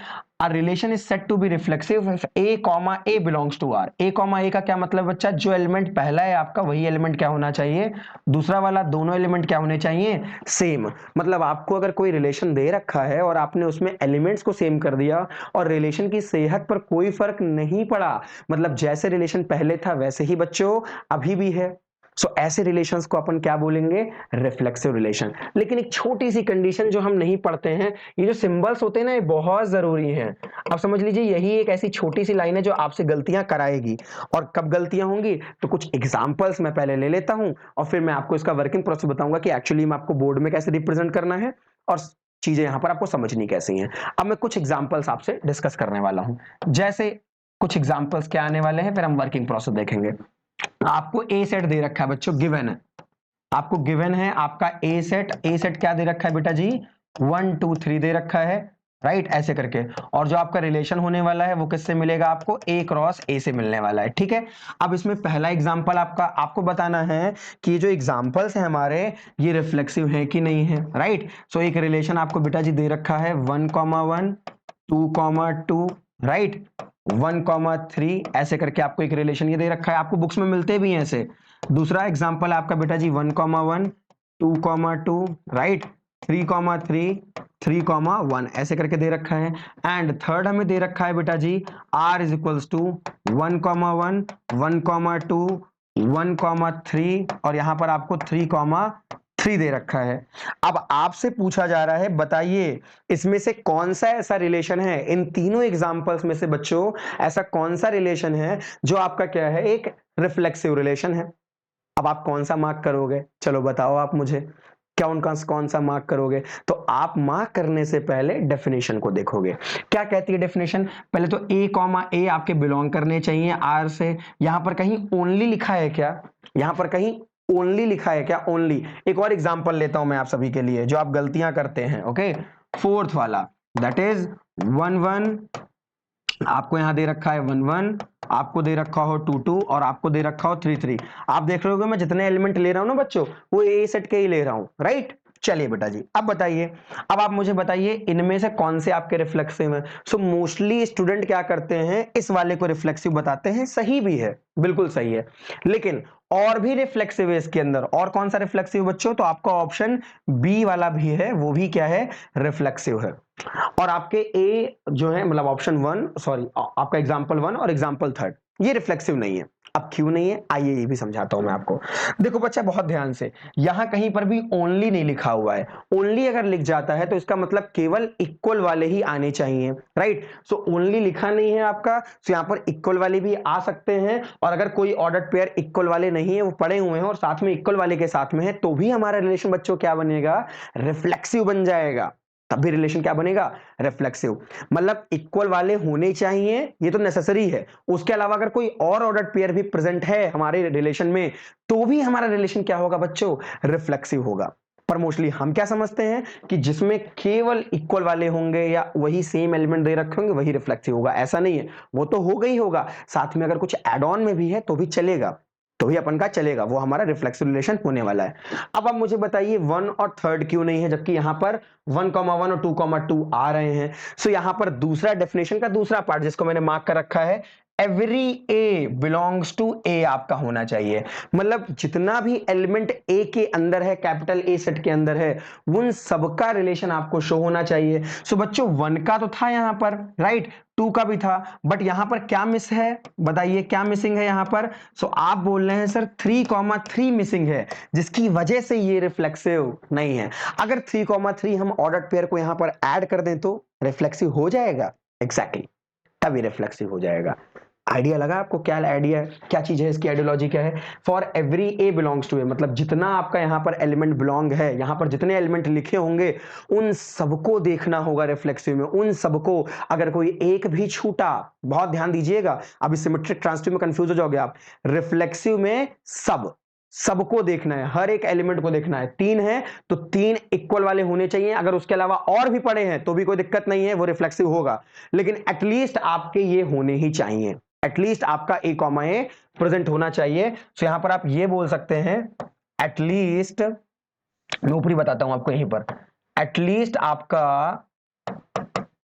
a relation is said to be reflexive if A comma A belongs to R. A comma A का क्या मतलब बच्चा, जो एलिमेंट पहला है आपका वही एलिमेंट क्या होना चाहिए, दूसरा वाला, दोनों एलिमेंट क्या होने चाहिए, सेम। मतलब आपको अगर कोई रिलेशन दे रखा है और आपने उसमें एलिमेंट्स को सेम कर दिया और रिलेशन की सेहत पर कोई फर्क नहीं पड़ा, मतलब जैसे रिलेशन पहले था वैसे ही बच्चों अभी भी है, ऐसे रिलेशंस को अपन क्या बोलेंगे, रिफ्लेक्सिव रिलेशन। लेकिन एक छोटी सी कंडीशन जो हम नहीं पढ़ते हैं, ये जो सिंबल्स होते हैं ना, ये बहुत जरूरी हैं। आप समझ लीजिए यही एक ऐसी छोटी सी लाइन है जो आपसे गलतियां कराएगी। और कब गलतियां होंगी, तो कुछ एग्जांपल्स मैं पहले ले लेता हूं और फिर मैं आपको इसका वर्किंग प्रोसेस बताऊंगा कि एक्चुअली में आपको बोर्ड में कैसे रिप्रेजेंट करना है और चीजें यहां पर आपको समझनी कैसी हैं। अब मैं कुछ एग्जांपल्स आपसे डिस्कस करने वाला हूं। जैसे कुछ एग्जांपल्स क्या आने वाले हैं, फिर हम वर्किंग प्रोसेस देखेंगे। आपको ए सेट दे रखा है बच्चों, गिवन है, आपको गिवन है आपका ए सेट। ए सेट क्या दे रखा है बेटा जी, 1 2 3 दे रखा है, राइट, ऐसे करके। और जो आपका रिलेशन होने वाला है वो किससे मिलेगा, आपको ए क्रॉस ए से मिलने वाला है, ठीक है। अब इसमें पहला एग्जांपल आपको बताना है कि ये जो एग्जांपल्स हैं हमारे, ये रिफ्लेक्सिव हैं कि नहीं है, राइट। एक रिलेशन आपको बेटा जी दे रखा है 1,1 2,2, राइट, 1,3, ऐसे करके आपको एक रिलेशन ये दे रखा है, आपको बुक्स में मिलते भी हैं ऐसे। दूसरा एग्जांपल आपका बेटा जी 1,1 2,2, राइट, 3,3 3,1, ऐसे करके दे रखा है। एंड थर्ड हमें दे रखा है बेटा जी r इज इक्वल्स टू 1,1 1,2 1,3 और यहां पर आपको 3,3 दे रखा है। अब आपसे पूछा जा रहा है, बताइए इसमें से कौन सा ऐसा रिलेशन है, इन तीनों एग्जांपल्स में से बच्चों ऐसा कौन सा रिलेशन है जो आपका क्या है, एक रिफ्लेक्सिव रिलेशन है। अब आप कौन सा मार्क करोगे, चलो बताओ आप मुझे, क्या उनका कौन सा मार्क करोगे। तो आप मार्क करने से पहले डेफिनेशन को देखोगे। क्या कहती है डेफिनेशन, पहले तो ए कॉमा ए आपके बिलोंग करने चाहिए आर से। यहां पर कहीं ओनली लिखा है क्या, यहां पर कहीं ओनली लिखा है क्या, ओनली। एक और एग्जांपल लेता हूं मैं आप सभी के लिए जो आप गलतियां करते हैं, ओके। फोर्थ वाला दैट इज 1,1, आपको यहां दे रखा है 1,1, आपको दे रखा हो 2,2 और आपको दे रखा हो 3,3। आप देख रहे होगे मैं जितने एलिमेंट ले रहा हूं ना बच्चों, वो ए सेट के ही ले रहा हूं, राइट। चलिए बेटा जी, अब बताइए, अब आप मुझे बताइए इनमें से कौन से आपके रिफ्लेक्सिव हैं। मोस्टली स्टूडेंट क्या करते हैं, इस वाले को रिफ्लेक्सिव बताते हैं, सही भी है, बिल्कुल सही है, लेकिन और भी रिफ्लेक्सिव है इसके अंदर। और कौन सा रिफ्लेक्सिव बच्चों, तो आपका ऑप्शन बी वाला भी है, वो भी क्या है, रिफ्लेक्सिव है। और आपके ए जो है, मतलब ऑप्शन 1, सॉरी आपका एग्जांपल 1 और एग्जांपल 3 ये रिफ्लेक्सिव नहीं है। अब क्यों नहीं है, आइए ये भी समझाता हूं मैं आपको। देखो बच्चा बहुत ध्यान से, यहां कहीं पर भी ओनली नहीं लिखा हुआ है। ओनली अगर लिख जाता है तो इसका मतलब केवल इक्वल वाले ही आने चाहिए, राइट। ओनली लिखा नहीं है आपका, यहां पर इक्वल वाले भी आ सकते हैं। और अगर कोई ऑर्डर्ड पेयर इक्वल वाले नहीं है, वो पड़े हुए हैं और साथ में इक्वल वाले के साथ में है, तो भी हमारा रिलेशन बच्चों क्या बनेगा, रिफ्लेक्सिव बन जाएगा। तब भी रिलेशन क्या बनेगा, रिफ्लेक्सिव। मतलब इक्वल वाले होने चाहिए, ये तो नेसेसरी है, उसके अलावा अगर कोई और ऑर्डर्ड पेयर भी प्रेजेंट है हमारे रिलेशन में तो भी हमारा रिलेशन क्या होगा बच्चों, रिफ्लेक्सिव होगा। पर मोस्टली हम क्या समझते हैं कि जिसमें केवल इक्वल वाले होंगे या वही सेम एलिमेंट दे रखे होंगे वही रिफ्लेक्सिव होगा, ऐसा नहीं है। वो तो होगा ही होगा, साथ में अगर कुछ एड ऑन में भी है तो भी चलेगा, तो ही अपन का चलेगा, वो हमारा रिफ्लेक्सिव रिलेशन होने वाला है। अब आप मुझे बताइए 1 और 3 क्यों नहीं है, जबकि यहां पर 1,1 और 2,2 आ रहे हैं। सो यहां पर दूसरा डेफिनेशन का दूसरा पार्ट जिसको मैंने मार्क कर रखा है, एवरी ए बिलोंग्स टू ए आपका होना चाहिए। मतलब जितना भी एलिमेंट ए के अंदर है, कैपिटल ए सेट के अंदर है, उन सबका रिलेशन आपको शो होना चाहिए। सो बच्चों 1 का तो था यहां पर, राइट, 2 का भी था, बट यहां पर क्या मिस है, बताइए क्या मिसिंग है यहां पर। सो आप बोल रहे हैं सर 3,3 मिसिंग है, जिसकी वजह से ये रिफ्लेक्सिव नहीं है। अगर 3,3 हम ऑर्डर्ड पेयर को यहां पर ऐड कर दें तो रिफ्लेक्सिव हो जाएगा, एग्जैक्टली, तभी रिफ्लेक्सिव हो जाएगा। आइडिया लगा आपको, क्या आइडिया है, क्या चीज है, इसकी आइडियोलॉजी क्या है। For every A belongs to A, मतलब जितना आपका यहां पर एलिमेंट बिलोंग है, यहां पर जितने एलिमेंट लिखे होंगे उन सबको देखना होगा रिफ्लेक्सिव में, उन सबको। अगर कोई एक भी छूटा, बहुत ध्यान दीजिएगा, अभी सिमेट्रिक ट्रांसिटिव में कंफ्यूज हो जाओगे आप, रिफ्लेक्सिव में सबको देखना है, हर एक एलिमेंट को देखना है। 3 है तो 3 इक्वल वाले होने चाहिए, अगर उसके अलावा और भी पड़े हैं तो भी कोई दिक्कत नहीं है, वो रिफ्लेक्सिव होगा, लेकिन एटलीस्ट आपके ये होने ही चाहिए, एटलीस्ट आपका ए कॉमा ए प्रेजेंट होना चाहिए। सो यहां पर आप ये बोल सकते हैं एटलीस्ट, मैं ऊपरी बताता हूं आपको यहीं पर, एटलीस्ट आपका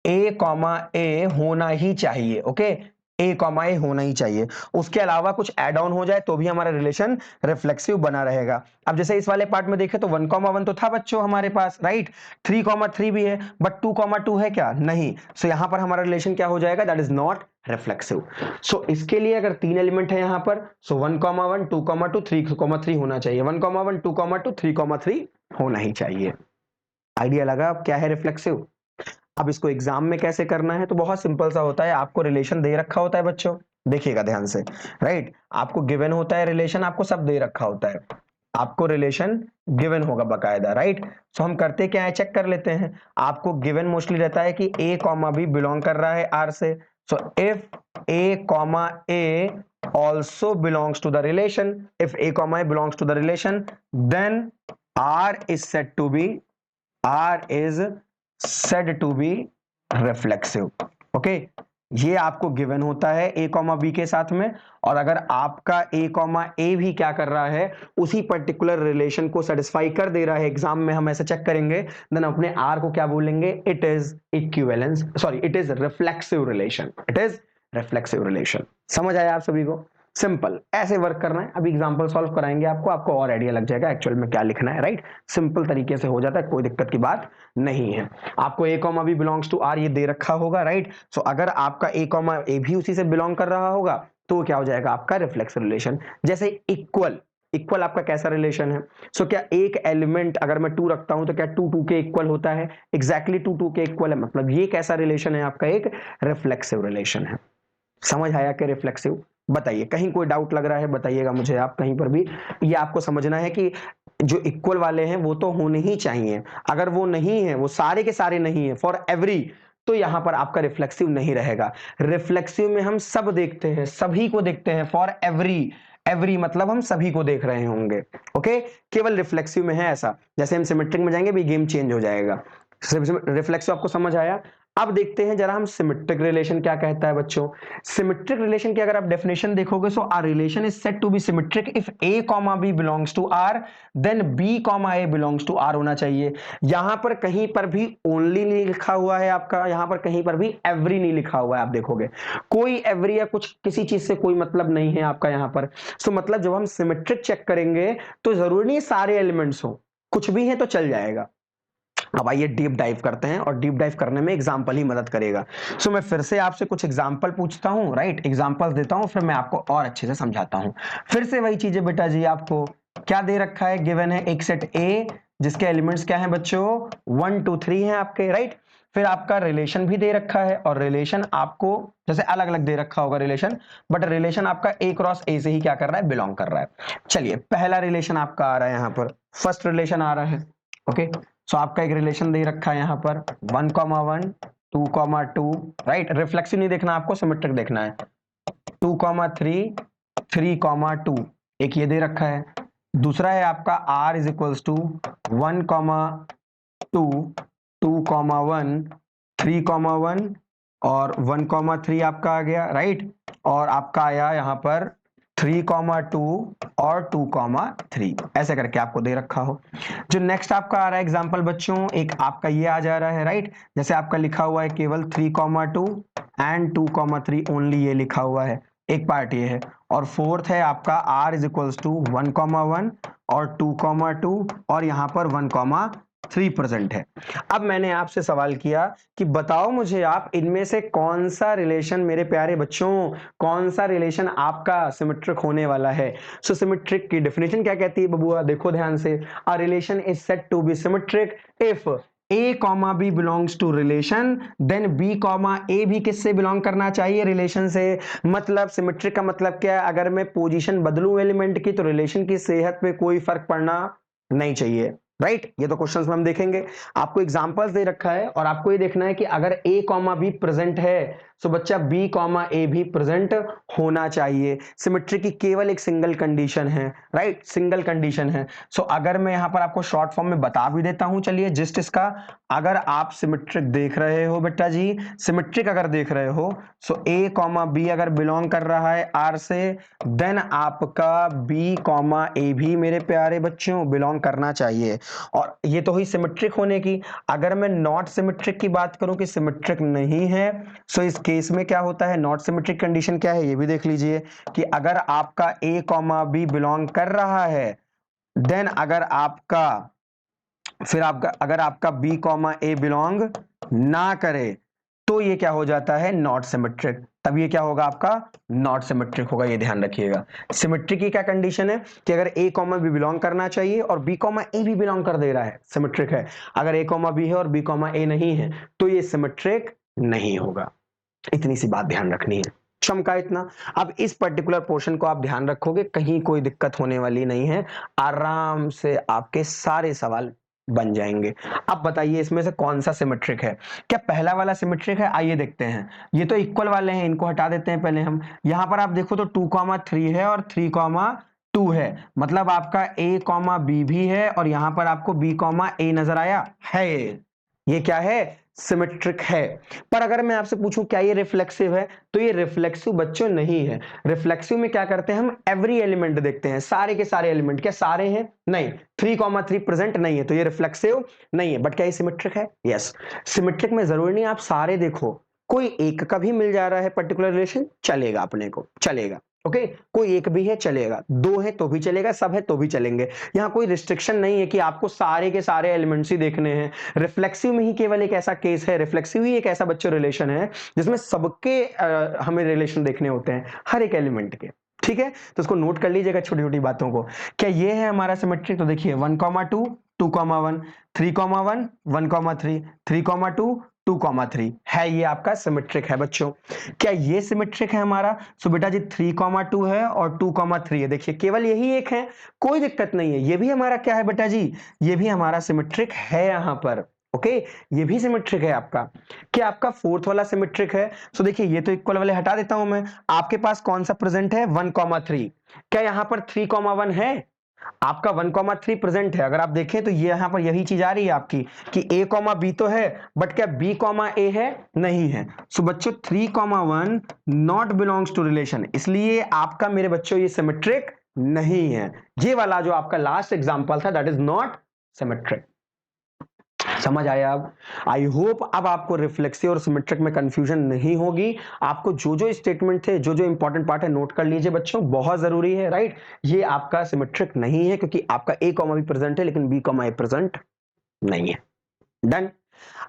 ए कॉमा ए होना ही चाहिए, ओके, ए कॉमा ए होना ही चाहिए। उसके अलावा कुछ एड ऑन हो जाए तो भी हमारा रिलेशन रिफ्लेक्सिव बना रहेगा। अब जैसे इस वाले पार्ट में देखें तो 1,1 तो था बच्चों हमारे पास, राइट, 3,3 भी है, बट 2,2 है क्या, नहीं। सो यहां पर हमारा रिलेशन क्या हो जाएगा, दैट इज नॉट रिफ्लेक्सिव। सो इसके लिए अगर 3 एलिमेंट है यहां पर, सो 1,1 2,2 3,3 होना चाहिए, 1,1 2,2 3,3 होना ही चाहिए। आइडिया लगा अब क्या है रिफ्लेक्सिव। अब इसको एग्जाम में कैसे करना है, तो बहुत सिंपल सा होता है, आपको रिलेशन दे रखा होता है बच्चों, देखिएगा ध्यान से, राइट, आपको गिवन होता है रिलेशन, आपको सब दे रखा होता है, आपको रिलेशन गिवन होगा बकायदा, राइट। सो हम करते क्या है, चेक कर लेते हैं। आपको गिवन मोस्टली रहता है कि ए कॉमा बी बिलोंग कर रहा है आर से, so if A comma A also belongs to the relation, if a comma a belongs to the relation, then r is said to be reflexive, okay. ये आपको given होता है ए comma B के साथ में, और अगर आपका ए कॉमा ए भी क्या कर रहा है, उसी पर्टिकुलर रिलेशन को सेटिस्फाई कर दे रहा है, एग्जाम में हम ऐसे चेक करेंगे, देन अपने आर को क्या बोलेंगे, it is equivalence, sorry it is reflexive relation, it is reflexive relation. समझ आया आप सभी को, सिंपल ऐसे वर्क करना है। अभी एग्जांपल सॉल्व कराएंगे आपको और आइडिया लग जाएगा एक्चुअल में क्या लिखना है, राइट। सिंपल तरीके से हो जाता है, कोई दिक्कत की बात नहीं है। आपको A comma B belongs to R ये दे रखा होगा, राइट। सो अगर आपका ए कॉमा ए भी उसी से बिलोंग कर रहा होगा तो क्या हो जाएगा आपका रिफ्लेक्सिव रिलेशन। जैसे इक्वल आपका कैसा रिलेशन है, सो क्या एक एलिमेंट अगर मैं 2 रखता हूं तो क्या 2 के इक्वल होता है, एग्जैक्टली 2 के इक्वल है, मतलब ये कैसा रिलेशन है आपका, एक रिफ्लेक्सिव रिलेशन है। समझ आया कि रिफ्लेक्सिव, बताइए कहीं कोई डाउट लग रहा है बताइएगा मुझे आप कहीं पर भी। ये आपको समझना है कि जो इक्वल वाले हैं वो तो होने ही चाहिए, अगर वो नहीं है, वो सारे के सारे नहीं है फॉर एवरी, तो यहां पर आपका रिफ्लेक्सिव नहीं रहेगा। रिफ्लेक्सिव में हम सब देखते हैं, सभी को देखते हैं, फॉर एवरी मतलब हम सभी को देख रहे होंगे, ओके। केवल रिफ्लेक्सिव में है ऐसा, जैसे हम सिमेट्रिक में जाएंगे भी गेम चेंज हो जाएगा। रिफ्लेक्सिव आपको समझ आया। अब देखते हैं जरा हम सिमेट्रिक रिलेशन क्या कहता है बच्चों। सिमेट्रिक रिलेशन की अगर आप डेफिनेशन देखोगे, so R relation is said to be symmetric if A comma B belongs to R, then B comma A belongs to R होना चाहिए। यहां पर कहीं पर भी ओनली नहीं लिखा हुआ है आपका, यहां पर कहीं पर भी एवरी नहीं लिखा हुआ है, आप देखोगे कोई एवरी या कुछ किसी चीज से कोई मतलब नहीं है आपका यहां पर। सो मतलब जब हम सिमेट्रिक चेक करेंगे तो जरूरी नहीं सारे एलिमेंट्स हो, कुछ भी है तो चल जाएगा। अब आइए डीप डाइव करते हैं, और डीप डाइव करने में एग्जांपल ही मदद करेगा। सो मैं फिर से आपसे कुछ एग्जांपल पूछता हूं, राइट, एग्जांपल देता हूं, फिर मैं आपको और अच्छे से समझाता हूं। फिर से वही चीजें बेटा जी, आपको क्या दे रखा है, गिवन है एक सेट ए जिसके एलिमेंट्स क्या हैं बच्चों, 1 2 3 हैं आपके, राइट। फिर आपका रिलेशन भी दे रखा है, और रिलेशन आपको जैसे अलग अलग दे रखा होगा रिलेशन, बट रिलेशन आपका ए क्रॉस ए से ही क्या कर रहा है, बिलोंग कर रहा है। चलिए पहला रिलेशन आपका आ रहा है, यहां पर फर्स्ट रिलेशन आ रहा है, ओके, सो आपका एक रिलेशन दे रखा है यहाँ पर 1,1 2,2, राइट। रिफ्लेक्सिव नहीं देखना आपको, सिमेट्रिक देखना है। 2,3 3,2 एक ये दे रखा है। दूसरा है आपका r इज इक्वल्स टू 1,2 2,1 3,1 और 1,3 आपका आ गया, राइट। और आपका आया यहाँ पर 3,2 और 2,3, ऐसे करके आपको दे रखा हो। जो नेक्स्ट आपका आ रहा है एग्जांपल बच्चों, एक आपका ये आ जा रहा है, राइट। जैसे आपका लिखा हुआ है केवल 3,2 एंड 2,3 ओनली, ये लिखा हुआ है, एक पार्ट ये है। और फोर्थ है आपका r इज इक्वल्स टू 1,1 और 2,2 और यहाँ पर 1,3 प्रेजेंट है। अब मैंने आपसे सवाल किया कि बताओ मुझे आप इनमें से कौन सा रिलेशन, मेरे प्यारे बच्चों, कौन सा रिलेशन आपका सिमेट्रिक होने वाला है। सो सिमेट्रिक की डेफिनेशन क्या कहती है बबुआ, देखो ध्यान से। A relation is said to be symmetric if A comma B belongs to relation, then B comma A भी किससे बिलोंग करना चाहिए, रिलेशन से। मतलब सिमेट्रिक का मतलब क्या है, अगर मैं पोजीशन बदलूं एलिमेंट की तो रिलेशन की सेहत पे कोई फर्क पड़ना नहीं चाहिए, राइट। ये तो क्वेश्चंस में हम देखेंगे। आपको एग्जांपल्स दे रखा है और आपको ये देखना है कि अगर A कॉमा B प्रेजेंट है तो बच्चा B कॉमा A भी प्रेजेंट होना चाहिए। सिमेट्री की केवल एक सिंगल कंडीशन है, राइट, सिंगल कंडीशन है। सो अगर मैं यहां पर आपको शॉर्ट फॉर्म में बता भी देता हूं, चलिए जिस्ट इसका, अगर आप सिमेट्रिक देख रहे हो बेटा जी, सिमेट्रिक अगर देख रहे हो, सो A कॉमा B अगर बिलोंग कर रहा है R से, देन आपका B कॉमा A भी मेरे प्यारे बच्चों बिलोंग करना चाहिए। और ये तो हुई सिमेट्रिक होने की। अगर मैं नॉट सिमेट्रिक की बात करूं कि सिमेट्रिक नहीं है, सो इस केस में क्या होता है, नॉट सिमेट्रिक कंडीशन क्या है ये भी देख लीजिए कि अगर आपका A कॉमा B बिलोंग कर रहा है, देन अगर आपका अगर आपका B कॉमा A बिलोंग ना करे तो ये क्या हो जाता है, नॉट सिमेट्रिक। तब ये क्या होगा आपका, नॉट सिमेट्रिक होगा, ये ध्यान रखिएगा। सिमेट्रिक की क्या कंडीशन है कि अगर A कॉमा B बिलोंग करना चाहिए और B कॉमा A भी बिलोंग कर दे रहा है, सिमेट्रिक है। अगर A कॉमा B है और B कॉमा A नहीं है तो ये सिमेट्रिक नहीं होगा। इतनी सी बात ध्यान रखनी है, चमका इतना। अब इस पर्टिकुलर पोर्शन को आप ध्यान रखोगे, कहीं कोई दिक्कत होने वाली नहीं है, आराम से आपके सारे सवाल बन जाएंगे। अब बताइए इसमें से कौन सा सिमेट्रिक है, क्या पहला वाला सिमेट्रिक है, आइए देखते हैं। ये तो इक्वल वाले हैं, इनको हटा देते हैं पहले हम। यहां पर आप देखो तो 2,3 है और 3,2 है, मतलब आपका A कॉमा B भी है और यहां पर आपको B कॉमा A नजर आया है, ये क्या है, सिमेट्रिक है। पर अगर मैं आपसे पूछूं क्या ये रिफ्लेक्सिव है, तो ये रिफ्लेक्सिव बच्चों नहीं है। रिफ्लेक्सिव में क्या करते हैं हम, एवरी एलिमेंट देखते हैं, सारे के सारे एलिमेंट। क्या सारे हैं, नहीं, 3,3 प्रेजेंट नहीं है तो ये रिफ्लेक्सिव नहीं है। बट क्या ये सिमेट्रिक है, यस। सिमेट्रिक में जरूरी नहीं आप सारे देखो, कोई एक का भी मिल जा रहा है पर्टिकुलर रिलेशन, चलेगा, अपने को चलेगा। ओके, कोई एक भी है चलेगा, दो है तो भी चलेगा, सब है तो भी चलेंगे। यहां कोई रिस्ट्रिक्शन नहीं है कि आपको सारे के सारे एलिमेंट्स ही देखने हैं। रिफ्लेक्सिव में ही केवल एक ऐसा केस है, रिफ्लेक्सिव ही एक ऐसा बच्चों रिलेशन है जिसमें सबके हमें रिलेशन देखने होते हैं, हर एक एलिमेंट के। ठीक है, तो उसको नोट कर लीजिएगा छोटी छोटी बातों को। क्या ये है हमारा सिमेट्रिक, तो देखिए 1,2 2,1 3,1 1,3 3,2 2,3 है, ये आपका सिमेट्रिक है बच्चों। क्या ये सिमेट्रिक है हमारा, सो बेटा जी 3,2 है और 2,3 है, देखिए केवल यही एक है, कोई दिक्कत नहीं है। ये भी हमारा क्या है बेटा जी, ये भी हमारा सिमेट्रिक है यहां पर। ओके, ये भी सिमेट्रिक है आपका। क्या आपका फोर्थ वाला सिमेट्रिक है, सो देखिए ये तो इक्वल वाले हटा देता हूं मैं। आपके पास कौन सा प्रेजेंट है, 1,3। क्या यहां पर 3,1 है, आपका 1,3 प्रेजेंट है। अगर आप देखें तो ये यहां पर यही चीज आ रही है आपकी कि A कॉमा B तो है, बट क्या B कॉमा A है, नहीं है। सो बच्चों 3,1 नॉट बिलोंग्स टू रिलेशन, इसलिए आपका मेरे बच्चों ये सिमेट्रिक नहीं है। ये वाला जो आपका लास्ट एग्जांपल था दैट इज नॉट सिमेट्रिक। समझ आया अब, आई होप अब आपको रिफ्लेक्सिव और सिमेट्रिक में कंफ्यूजन नहीं होगी। आपको जो जो स्टेटमेंट थे, जो जो इंपॉर्टेंट पार्ट है नोट कर लीजिए बच्चों, बहुत जरूरी है, राइट। ये आपका सिमेट्रिक नहीं है क्योंकि आपका A कॉमा भी प्रेजेंट है लेकिन B कॉमा A प्रेजेंट नहीं है। डन।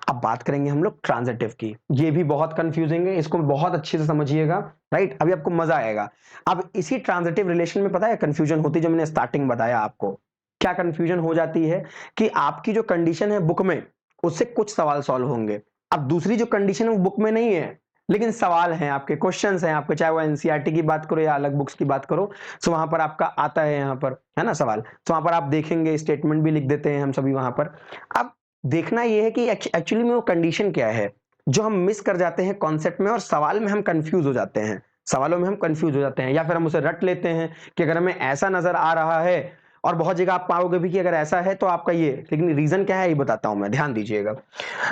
अब बात करेंगे हम लोग ट्रांजिटिव की, ये भी बहुत कंफ्यूजिंग है, इसको बहुत अच्छे से समझिएगा, राइट। अभी आपको मजा आएगा। अब इसी ट्रांजिटिव रिलेशन में पता है कंफ्यूजन होती, जो मैंने स्टार्टिंग बताया आपको, क्या कंफ्यूजन हो जाती है कि आपकी जो कंडीशन है बुक में, उससे कुछ सवाल सॉल्व होंगे। अब दूसरी जो कंडीशन है वो बुक में नहीं है, लेकिन सवाल हैं आपके, क्वेश्चंस हैं आपके, चाहे वो एनसीईआरटी की बात करो या अलग बुक्स की बात करो, सो वहां पर आपका आता है यहाँ पर, है ना सवाल। तो वहां पर आप देखेंगे, स्टेटमेंट भी लिख देते हैं हम सभी वहां पर। अब देखना ये है कि एक्चुअली में वो कंडीशन क्या है जो हम मिस कर जाते हैं कॉन्सेप्ट में, और सवाल में हम कंफ्यूज हो जाते हैं, सवालों में हम कंफ्यूज हो जाते हैं, या फिर हम उसे रट लेते हैं कि अगर हमें ऐसा नजर आ रहा है, और बहुत जगह आप पाओगे भी कि अगर ऐसा है तो आपका ये, लेकिन रीजन क्या है ये बताता हूं मैं, ध्यान दीजिएगा।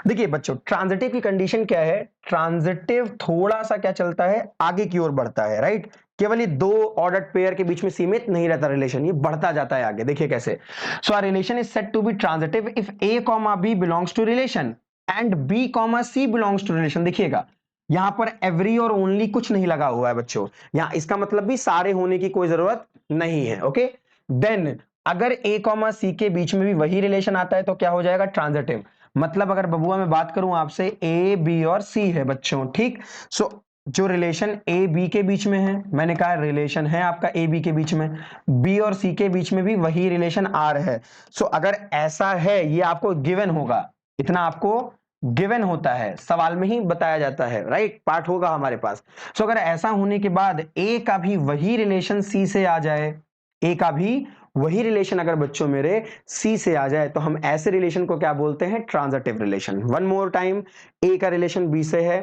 देखिए बच्चों, ट्रांजिटिव की कंडीशन क्या है, ट्रांजिटिव थोड़ा सा क्या चलता है, आगे की ओर बढ़ता है, राइट। केवल ये दो ऑर्डर्ड पेयर के बीच में सीमित नहीं रहता रिलेशन, ये बढ़ता जाता है आगे। देखिए कैसे, so our relation is said to be transitive if a comma b belongs to relation and b comma c belongs to relation. देखिएगा यहां पर एवरी और ओनली कुछ नहीं लगा हुआ है बच्चों, यहां इसका मतलब भी सारे होने की कोई जरूरत नहीं है, ओके। देन अगर a कॉमा c के बीच में भी वही रिलेशन आता है तो क्या हो जाएगा, ट्रांजिटिव। मतलब अगर बबुआ मैं बात करूं आपसे, a b और c है बच्चों, ठीक। सो जो रिलेशन a b के बीच में है, मैंने कहा रिलेशन है आपका a b के बीच में, b और c के बीच में भी वही रिलेशन r है। सो अगर ऐसा है, ये आपको गिवन होगा, इतना आपको गिवन होता है, सवाल में ही बताया जाता है, राइट, पार्ट होगा हमारे पास। सो अगर ऐसा होने के बाद a का भी वही रिलेशन c से आ जाए, a का भी वही रिलेशन अगर बच्चों मेरे C से आ जाए, तो हम ऐसे रिलेशन को क्या बोलते हैं, transitive relation. One more time, A का रिलेशन B से है,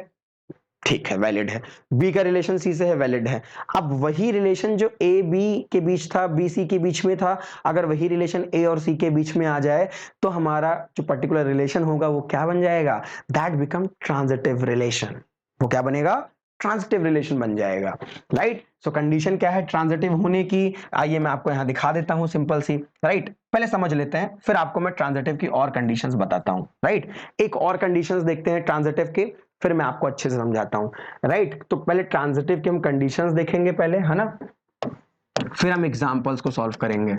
ठीक है, वैलिड है। B का रिलेशन C से है, वैलिड है। अब वही रिलेशन जो A B के बीच था, B C के बीच में था, अगर वही रिलेशन A और C के बीच में आ जाए, तो हमारा जो पर्टिकुलर रिलेशन होगा वो क्या बन जाएगा, दैट बिकम ट्रांजिटिव रिलेशन। वो क्या बनेगा, ट्रांजिटिव रिलेशन बन जाएगा, राइट। सो कंडीशन क्या है ट्रांजिटिव होने की, आइए मैं आपको यहां दिखा देता हूं, सिंपल सी, राइट। पहले समझ लेते हैं, फिर आपको मैं ट्रांजिटिव की और कंडीशंस बताता हूं, राइट। एक और कंडीशंस देखते हैं ट्रांजिटिव के, फिर मैं आपको अच्छे से समझाता हूं, राइट। तो पहले ट्रांजिटिव की हम कंडीशंस देखेंगे पहले, है ना, फिर हम एग्जांपल्स को सॉल्व करेंगे।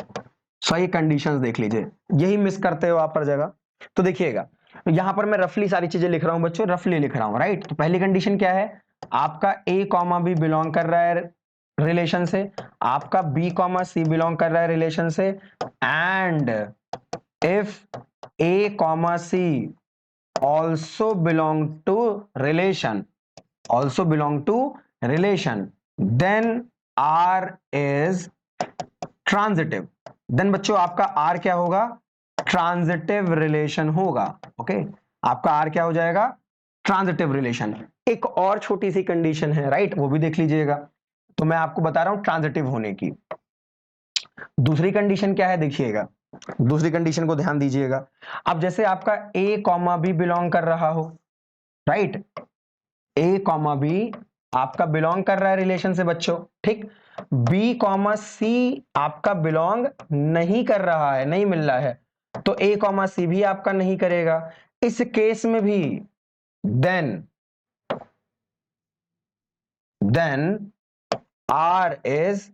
सो ये कंडीशंस देख लीजिए, यही मिस करते हो आप हर जगह। तो देखिएगा यहां पर मैं रफली सारी चीजें लिख रहा हूं बच्चों, रफली लिख रहा हूं, राइट। तो पहली कंडीशन क्या है, आपका a कॉमा b बिलोंग कर रहा है रिलेशन से, आपका b कॉमा c बिलोंग कर रहा है रिलेशन से, and if a comma c also belong to relation, also belong to relation, then R is transitive। Then बच्चों आपका R क्या होगा, ट्रांजिटिव रिलेशन होगा, ओके। आपका R क्या हो जाएगा, ट्रांजिटिव रिलेशन। एक और छोटी सी कंडीशन है, राइट, वो भी देख लीजिएगा। तो मैं आपको बता रहा हूं ट्रांजिटिव होने की दूसरी कंडीशन क्या है, देखिएगा दूसरी कंडीशन को ध्यान दीजिएगा। अब जैसे आपका a कॉमा b बिलोंग कर रहा हो, राइट, a कॉमा b आपका बिलोंग कर रहा है रिलेशन से बच्चों, ठीक। b कॉमा c आपका बिलोंग नहीं कर रहा है, नहीं मिल रहा है, तो a कॉमा c भी आपका नहीं करेगा। इस केस में भी देन R इज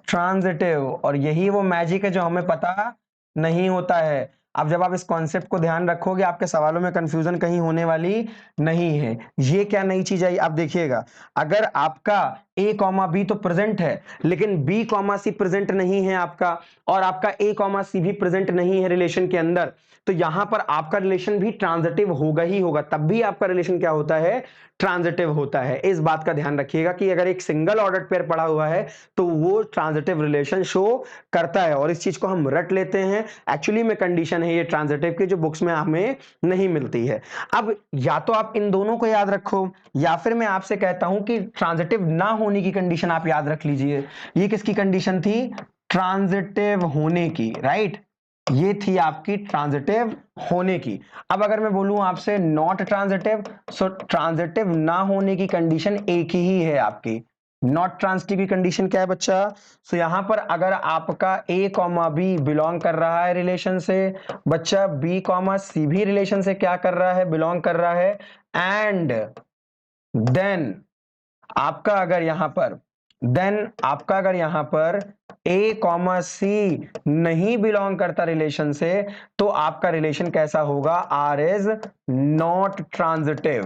ट्रांजिटिव, और यही वो मैजिक है जो हमें पता नहीं होता है। अब जब आप इस कॉन्सेप्ट को ध्यान रखोगे, आपके सवालों में कंफ्यूजन कहीं होने वाली नहीं है। ये क्या नई चीज आई, आप देखिएगा, अगर आपका a कॉमा b तो प्रेजेंट है, लेकिन b कॉमा c प्रेजेंट नहीं है आपका, और आपका a कॉमा c भी प्रेजेंट नहीं है रिलेशन के अंदर, तो यहां पर आपका रिलेशन भी ट्रांजिटिव होगा ही होगा, तब भी आपका रिलेशन क्या होता है, ट्रांजिटिव होता है। इस बात का ध्यान रखिएगा कि अगर एक सिंगल ऑर्डर पेयर पड़ा हुआ है तो वो ट्रांजिटिव रिलेशन शो करता है, और इस चीज को हम रट लेते हैं। एक्चुअली में कंडीशन है ये ट्रांजिटिव की, जो बुक्स में हमें नहीं मिलती है। अब या तो आप इन दोनों को याद रखो, या फिर मैं आपसे कहता हूं कि ट्रांजिटिव ना होने की कंडीशन आप याद रख लीजिए। ये किसकी कंडीशन थी, ट्रांजिटिव होने की, राइट। ये थी आपकी ट्रांजिटिव होने की। अब अगर मैं बोलूं आपसे नॉट ट्रांजिटिव, सो ट्रांजिटिव ना होने की कंडीशन एक ही है आपकी। नॉट ट्रांजिटिव की कंडीशन क्या है बच्चा, सो यहां पर अगर आपका a कॉमा b बिलोंग कर रहा है रिलेशन से, बच्चा b कॉमा c भी रिलेशन से क्या कर रहा है, बिलोंग कर रहा है, एंड देन आपका अगर यहां पर a कॉमा c नहीं बिलोंग करता रिलेशन से, तो आपका रिलेशन कैसा होगा, R इज नॉट ट्रांजिटिव।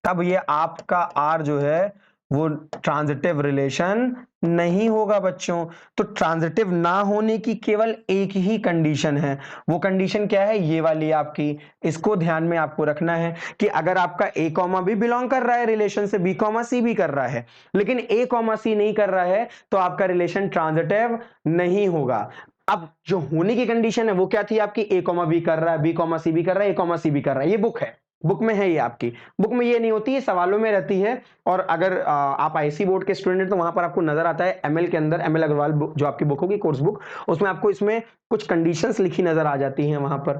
तब ये आपका R जो है वो ट्रांजिटिव रिलेशन नहीं होगा बच्चों। तो ट्रांजिटिव ना होने की केवल एक ही कंडीशन है, वो कंडीशन क्या है, ये वाली आपकी, इसको ध्यान में आपको रखना है कि अगर आपका ए कॉमा बी बिलोंग कर रहा है रिलेशन से, बी कॉमा सी भी कर रहा है, लेकिन ए कॉमा सी नहीं कर रहा है, तो आपका रिलेशन ट्रांजिटिव नहीं होगा। अब जो होने की कंडीशन है वो क्या थी आपकी, ए कॉमा बी कर रहा है, बी कॉमा सी भी कर रहा है, ए कॉमा सी भी कर रहा है, ये बुक है, बुक में है, ये आपकी बुक में ये नहीं होती, ये सवालों में रहती है। और अगर आप आईसी बोर्ड के स्टूडेंट हैं तो वहां पर आपको नजर आता है एमएल के अंदर, एमएल अग्रवाल जो आपकी बुक होगी कोर्स बुक, उसमें आपको इसमें कुछ कंडीशंस लिखी नजर आ जाती हैं वहां पर,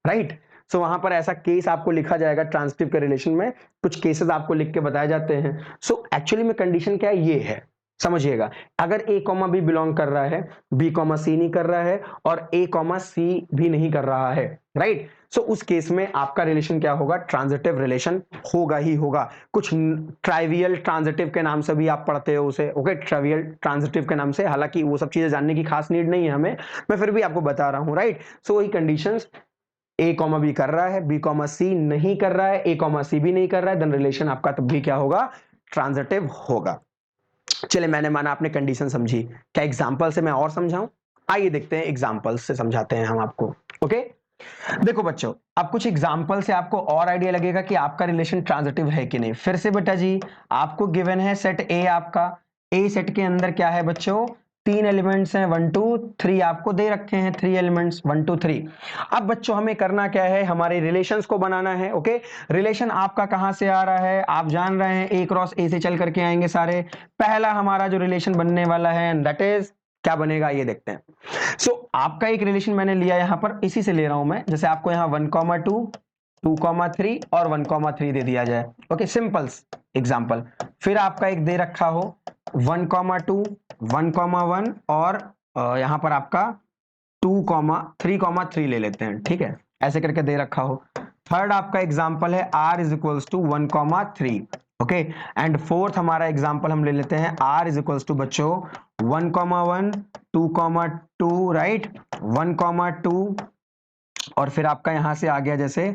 राइट। सो वहां पर ऐसा केस आपको लिखा जाएगा, ट्रांजिटिव के रिलेशन में कुछ केसेस आपको लिख के बताए जाते हैं। सो एक्चुअली में कंडीशन क्या है, ये है, समझिएगा। अगर ए कॉमा बी बिलोंग कर रहा है, बी कॉमा सी नहीं कर रहा है, और ए कॉमा सी भी नहीं कर रहा है, राइट। सो उस केस में आपका रिलेशन क्या होगा, ट्रांजिटिव रिलेशन होगा ही होगा। कुछ ट्राइवियल ट्रांजिटिव के नाम से भी आप पढ़ते हो उसे, ओके, ट्राइवियल ट्रांजिटिव के नाम से, हालांकि वो सब चीजें जानने की खास नीड नहीं है हमें, मैं फिर भी आपको बता रहा हूं, राइट। सो वही कंडीशंस, ए कॉमा बी कर रहा है, बी कॉमा सी नहीं कर रहा है, ए कॉमा सी भी नहीं कर रहा है, देन रिलेशन आपका तब भी क्या होगा, ट्रांजिटिव होगा। चले, मैंने माना आपने कंडीशन समझी, क्या एग्जांपल से मैं और समझाऊं? आइए देखते हैं, एग्जांपल से समझाते हैं हम आपको, ओके। देखो बच्चों, अब कुछ एग्जांपल से आपको और आइडिया लगेगा कि आपका रिलेशन ट्रांजिटिव है कि नहीं। फिर से बेटा जी, आपको गिवन है सेट ए, आपका ए सेट के अंदर क्या है बच्चों, 3 एलिमेंट्स हैं, 1 2 3 आपको दे रखे हैं, 3 एलिमेंट्स 1 2 3। अब बच्चों हमें करना क्या है, हमारे रिलेशंस को बनाना है, ओके। रिलेशन आपका कहां से आ रहा है, आप जान रहे हैं, ए क्रॉस ए से चल करके आएंगे सारे। पहला हमारा जो रिलेशन बनने वाला है दैट इज, क्या बनेगा ये देखते हैं। आपका एक रिलेशन मैंने लिया यहां पर, इसी से ले रहा हूं मैं, जैसे आपको यहां 1,2 2,3 और 1,3 दे दिया जाए, ओके, सिंपल एग्जांपल। फिर आपका एक दे रखा हो 1,2 1,1 और यहां पर आपका 2,3,3 ले लेते हैं, ठीक है, ऐसे करके दे रखा हो। थर्ड आपका एग्जांपल है r is equals to 1,3, okay. And fourth हमारा एग्जांपल हम ले लेते हैं r इज इक्वल्स टू बच्चों 1,1 2,2, राइट, 1,2 और फिर आपका यहां से आ गया जैसे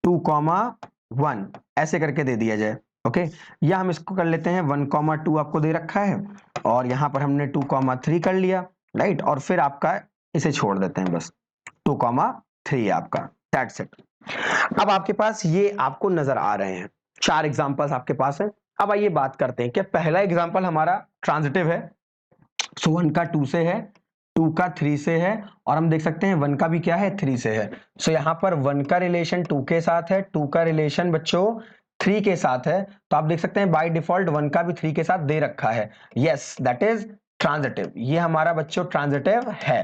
2,1, ऐसे करके दे दिया जाए, ओके। या हम इसको कर लेते हैं 1,2 आपको दे रखा है और यहां पर हमने 2,3 कर लिया, राइट, और फिर आपका इसे छोड़ देते हैं बस, 2,3 आपका, दैट्स इट। अब आपके पास ये आपको नजर आ रहे हैं 4 एग्जांपल्स आपके पास है। अब आइए बात करते हैं कि पहला एग्जांपल हमारा ट्रांजिटिव है, सो 1 का 2 से है, 2 का 3 से है, और हम देख सकते हैं 1 का भी क्या है, 3 से है। सो यहां पर 1 का रिलेशन 2 के साथ है, 2 का रिलेशन बच्चों 3 के साथ है, तो आप देख सकते हैं बाय डिफॉल्ट 1 का भी 3 के साथ दे रखा है, यस दैट इज ट्रांजिटिव। ये हमारा बच्चों ट्रांजिटिव है,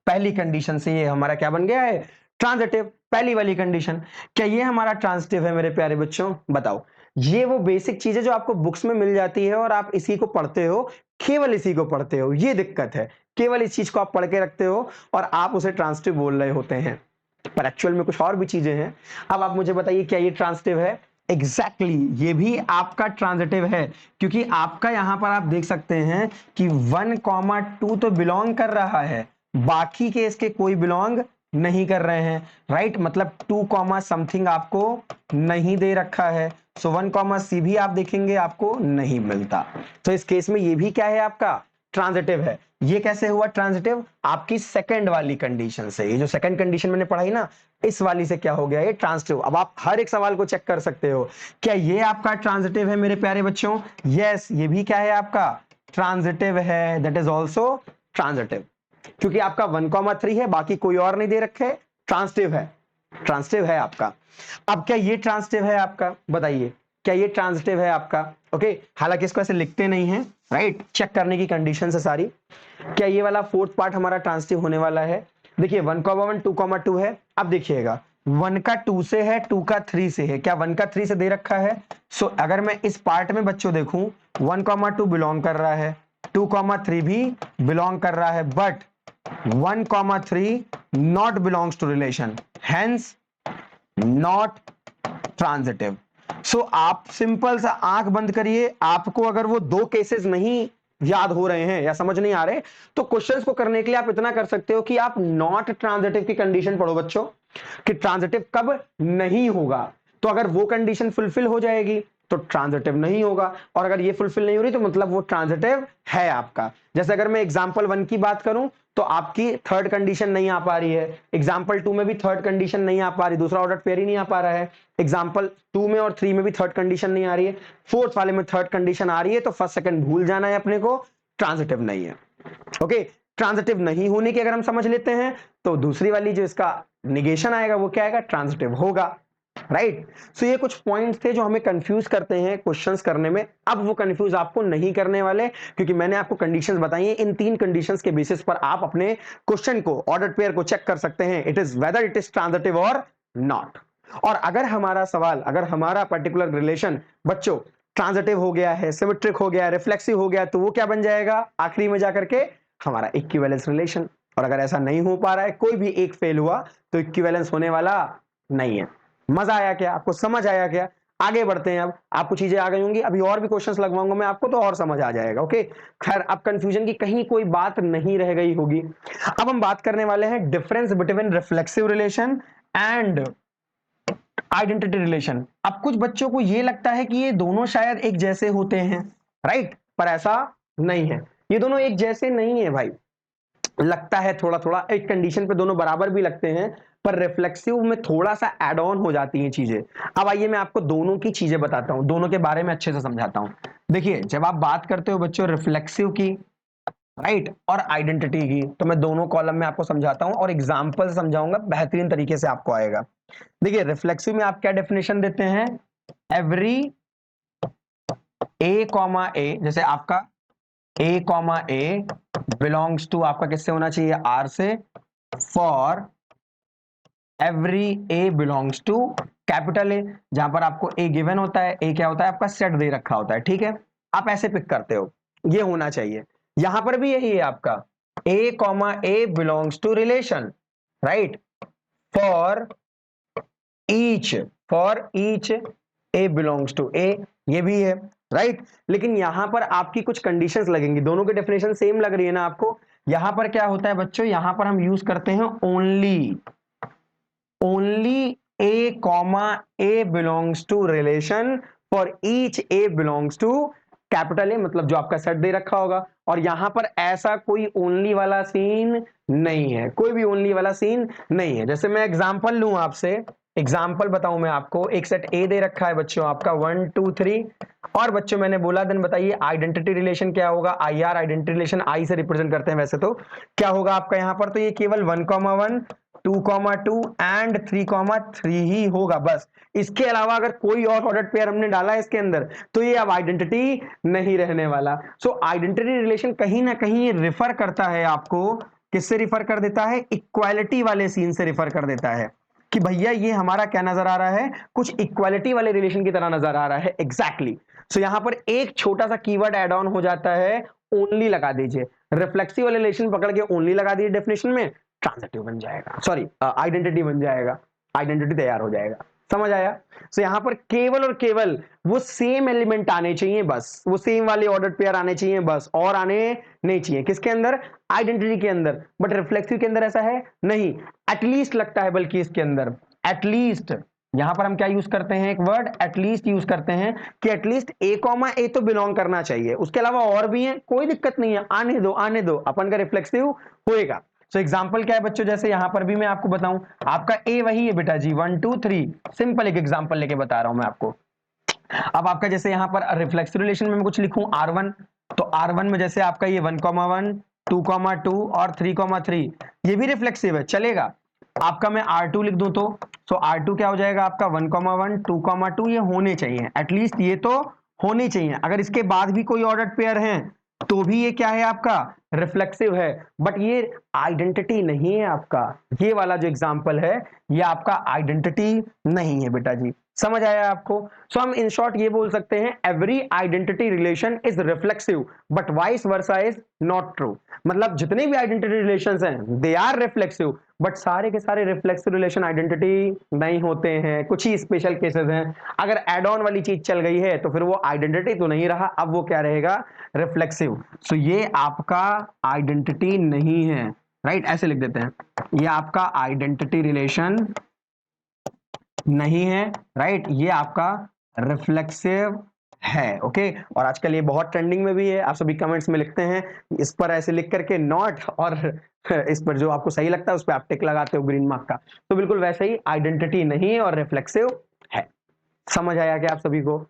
पहली कंडीशन से ये हमारा क्या बन गया है, ट्रांजिटिव, पहली वाली कंडीशन। क्या ये हमारा ट्रांजिटिव है मेरे प्यारे बच्चों, बताओ। ये वो बेसिक चीज है जो आपको बुक्स में मिल जाती है और आप इसी को पढ़ते हो, केवल इसी को पढ़ते हो, ये दिक्कत है, केवल इस चीज को आप पढ़ के रखते हो और आप उसे ट्रांजिटिव बोल रहे होते हैं, पर एक्चुअल में कुछ और भी चीजें हैं। अब आप मुझे बताइए क्या ये ट्रांजिटिव है, एग्जैक्टली ये भी आपका ट्रांजिटिव है, क्योंकि आपका यहां पर आप देख सकते हैं कि 1,2 तो बिलोंग कर रहा है, बाकी के इसके कोई बिलोंग नहीं कर रहे हैं, राइट, मतलब 2, समथिंग आपको नहीं दे रखा है। सो 1, सी भी आप देखेंगे आपको नहीं मिलता, तो इस केस में ये भी क्या है, आपका ट्रांजिटिव है। ये कैसे हुआ ट्रांजिटिव, आपकी सेकंड वाली कंडीशन से, ये जो सेकंड कंडीशन मैंने पढ़ाई ना, इस वाली से क्या हो गया ये ट्रांजिटिव। अब आप हर एक सवाल को चेक कर सकते हो, क्या ये आपका ट्रांजिटिव है मेरे प्यारे बच्चों, यस ये भी क्या है आपका ट्रांजिटिव है, दैट इज ऑल्सो ट्रांजिटिव, क्योंकि आपका 1,3 है, बाकी कोई और नहीं दे रखे, ट्रांजिटिव है, ट्रांजिटिव है आपका। अब क्या ये ट्रांजिटिव है आपका, बताइए क्या ये ट्रांजिटिव है आपका, ओके। हालांकि इसको ऐसे लिखते नहीं है, राइट, चेक करने की कंडीशन है सारी। क्या ये वाला फोर्थ पार्ट हमारा ट्रांजिटिव होने वाला है, देखिए 1,1 2,2 है। अब देखिएगा 1 का 2 से है, 2 का 3 से है, क्या 1 का 3 से दे रखा है। सो अगर मैं इस पार्ट में बच्चों देखूं 1,2 बिलोंग कर रहा है, 2,3 भी बिलोंग कर रहा है, but 1,3 not belongs to relation, hence not transitive। सो आप सिंपल सा आंख बंद करिए, आपको अगर वो 2 केसेस नहीं याद हो रहे हैं या समझ नहीं आ रहे, तो क्वेश्चंस को करने के लिए आप इतना कर सकते हो कि आप नॉट ट्रांजिटिव की कंडीशन पढ़ो बच्चों, कि ट्रांजिटिव कब नहीं होगा। तो अगर वो कंडीशन फुलफिल हो जाएगी तो ट्रांजिटिव नहीं होगा, और अगर ये फुलफिल नहीं हो रही तो मतलब वो ट्रांजिटिव है आपका। जैसे अगर मैं एग्जांपल 1 की बात करूं तो आपकी थर्ड कंडीशन नहीं आ पा रही है, एग्जांपल 2 में भी थर्ड कंडीशन नहीं आ पा रही, दूसरा ऑर्डर पेयर ही नहीं आ पा रहा है, एग्जांपल 2 में और 3 में भी थर्ड कंडीशन नहीं आ रही है, फोर्थ वाले में थर्ड कंडीशन आ रही है, तो फर्स्ट सेकंड भूल जाना है अपने को, ट्रांजिटिव नहीं है। ओके, ट्रांजिटिव नहीं होने की अगर हम समझ लेते हैं तो दूसरी वाली जो इसका निगेशन आएगा वो क्या आएगा, ट्रांजिटिव होगा। राइट, सो ये कुछ पॉइंट्स थे जो हमें कंफ्यूज करते हैं क्वेश्चंस करने में। अब वो कंफ्यूज आपको नहीं करने वाले, क्योंकि मैंने आपको कंडीशंस बताई हैं, इन 3 कंडीशंस के बेसिस पर आप अपने क्वेश्चन को, ऑर्डर पेयर को चेक कर सकते हैं, it is whether it is transitive और नॉट। और अगर हमारा सवाल, अगर हमारा पर्टिकुलर रिलेशन बच्चों ट्रांजिटिव हो गया है, सिमेट्रिक हो गया है, रिफ्लेक्सिव हो गया, तो वो क्या बन जाएगा आखिरी में जाकर के, हमारा इक्विवेलेंस रिलेशन। और अगर ऐसा नहीं हो पा रहा है, कोई भी एक फेल हुआ, तो इक्विवेलेंस होने वाला नहीं है। मजा आया क्या, आपको समझ आया क्या? आगे बढ़ते हैं, अब आपको चीजें आ गई होंगी, अभी और भी क्वेश्चंस लगवाऊंगा मैं आपको तो और समझ आ जाएगा। ओके, खैर अब कंफ्यूजन की कहीं कोई बात नहीं रह गई होगी। अब हम बात करने वाले हैं difference between reflexive relation and identity relation. अब कुछ बच्चों को ये लगता है कि ये दोनों शायद एक जैसे होते हैं, राइट, पर ऐसा नहीं है, ये दोनों एक जैसे नहीं है भाई। लगता है थोड़ा थोड़ा, एक कंडीशन पे दोनों बराबर भी लगते हैं, पर रिफ्लेक्सिव में थोड़ा सा एड ऑन हो जाती हैं चीजें। अब आइए मैं आपको दोनों की चीजें बताता हूं, दोनों के बारे में अच्छे से समझाता हूं। देखिए, जब आप बात करते हो बच्चों रिफ्लेक्सिव की, राइट, और आइडेंटिटी की, तो मैं दोनों कॉलम में आपको समझाता हूं और एग्जाम्पल से समझाऊंगा, बेहतरीन तरीके से आपको आएगा। देखिए, रिफ्लेक्सिव में आप क्या डेफिनेशन देते हैं, एवरी ए कॉमा ए, जैसे आपका A comma A belongs to, आपका किससे होना चाहिए, आर से, for every A belongs to capital A, जहां पर आपको ए गिवन होता है, ए क्या होता है आपका सेट दे रखा होता है, ठीक है, आप ऐसे पिक करते हो, ये होना चाहिए। यहां पर भी यही है आपका, A comma A belongs to relation, right, for each, for each A belongs to A, ये भी है, राइट। लेकिन यहां पर आपकी कुछ कंडीशंस लगेंगी, दोनों की डेफिनेशन सेम लग रही है ना आपको। यहां पर क्या होता है बच्चों, यहां पर हम यूज करते हैं only, only A comma A belongs to relation for each A belongs to capital A, मतलब जो आपका सेट दे रखा होगा। और यहां पर ऐसा कोई ओनली वाला सीन नहीं है, कोई भी ओनली वाला सीन नहीं है। जैसे मैं एग्जांपल लूं आपसे, एग्जाम्पल बताऊं मैं आपको, एक सेट ए दे रखा है बच्चों आपका 1 2 3, और बच्चों मैंने बोला, देन बताइए आइडेंटिटी रिलेशन क्या होगा, I R, identity relation I से रिप्रेजेंट करते हैं वैसे तो, क्या होगा आपका यहां पर, तो ये केवल 1,1 2,2 एंड 3,3 ही होगा बस। इसके अलावा अगर कोई और ऑर्डर पेयर हमने डाला है इसके अंदर, तो ये अब आइडेंटिटी नहीं रहने वाला। सो आइडेंटिटी रिलेशन कहीं ना कहीं रिफर करता है आपको, किससे रिफर कर देता है, इक्वालिटी वाले सीन से रिफर कर देता है, कि भैया ये हमारा क्या नजर आ रहा है, कुछ इक्वालिटी वाले रिलेशन की तरह नजर आ रहा है, एग्जैक्टली। सो यहां पर एक छोटा सा कीवर्ड ऐड ऑन हो जाता है, ओनली लगा दीजिए, रिफ्लेक्सिव वाले रिलेशन पकड़ के ओनली लगा दीजिए डेफिनेशन में, ट्रांजिटिव बन जाएगा, सॉरी आइडेंटिटी बन जाएगा, आइडेंटिटी तैयार हो जाएगा। समझ आया? सो यहां पर केवल और केवल वो सेम एलिमेंट आने चाहिए बस, वो सेम वाले ऑर्डर पेयर आने चाहिए बस, और आने नहीं चाहिए किसके अंदर, आइडेंटिटी के अंदर। बट रिफ्लेक्सिव के अंदर ऐसा है नहीं, एटलीस्ट लगता है, बल्कि इसके अंदर एटलीस्ट, यहां पर हम क्या यूज करते हैं, एक वर्ड एटलीस्ट यूज करते हैं, कि एटलीस्ट ए कॉमा ए तो बिलोंग करना चाहिए, उसके अलावा और भी है, कोई दिक्कत नहीं है, आने दो आने दो, अपन का रिफ्लेक्सिव होएगा। सो एग्जाम्पल क्या है बच्चों, जैसे यहां पर भी मैं आपको बताऊं, आपका ए वही है बेटा जी, 1 2 3, सिंपल एक एग्जाम्पल लेके बता रहा हूं मैं आपको। अब आपका जैसे यहां पर रिफ्लेक्सिव रिलेशन में मैं कुछ लिखूं R1, तो R1 में जैसे आपका ये 1,1 2,2 और 3,3, ये भी रिफ्लेक्सिव है, चलेगा। आपका मैं R2 लिख दूं तो, सो R2 क्या हो जाएगा आपका 1,1 2,2, ये होने चाहिए, एटलीस्ट ये तो होने चाहिए। अगर इसके बाद भी कोई ऑर्डर पेयर है तो भी ये क्या है आपका, रिफ्लेक्सिव है। बट ये आइडेंटिटी नहीं है आपका, ये वाला जो एग्जांपल है ये आपका आइडेंटिटी नहीं है बेटा जी। समझ आया आपको? सो हम इन शॉर्ट ये बोल सकते हैं, every identity relation is reflexive but vice versa is not true. मतलब जितने भी आइडेंटिटी रिलेशंस हैं दे आर रिफ्लेक्सिव, बट सारे के सारे रिफ्लेक्सिव रिलेशन आइडेंटिटी नहीं होते हैं, कुछ ही स्पेशल केसेस हैं। अगर एड ऑन वाली चीज चल गई है तो फिर वो आइडेंटिटी तो नहीं रहा, अब वो क्या रहेगा, रिफ्लेक्सिव। सो ये आपका आइडेंटिटी नहीं है, राइट, ऐसे लिख देते हैं, ये आपका आइडेंटिटी रिलेशन नहीं है, राइट, ये आपका रिफ्लेक्सिव है। ओके, और आजकल ये बहुत ट्रेंडिंग में भी है। आप सभी कमेंट्स में लिखते हैं इस पर ऐसे लिख करके नॉट, और इस पर जो आपको सही लगता है उस पर आप टिक लगाते हो ग्रीन मार्क का। तो बिल्कुल वैसे ही आइडेंटिटी नहीं है और रिफ्लेक्सिव है। समझ आया क्या आप सभी को?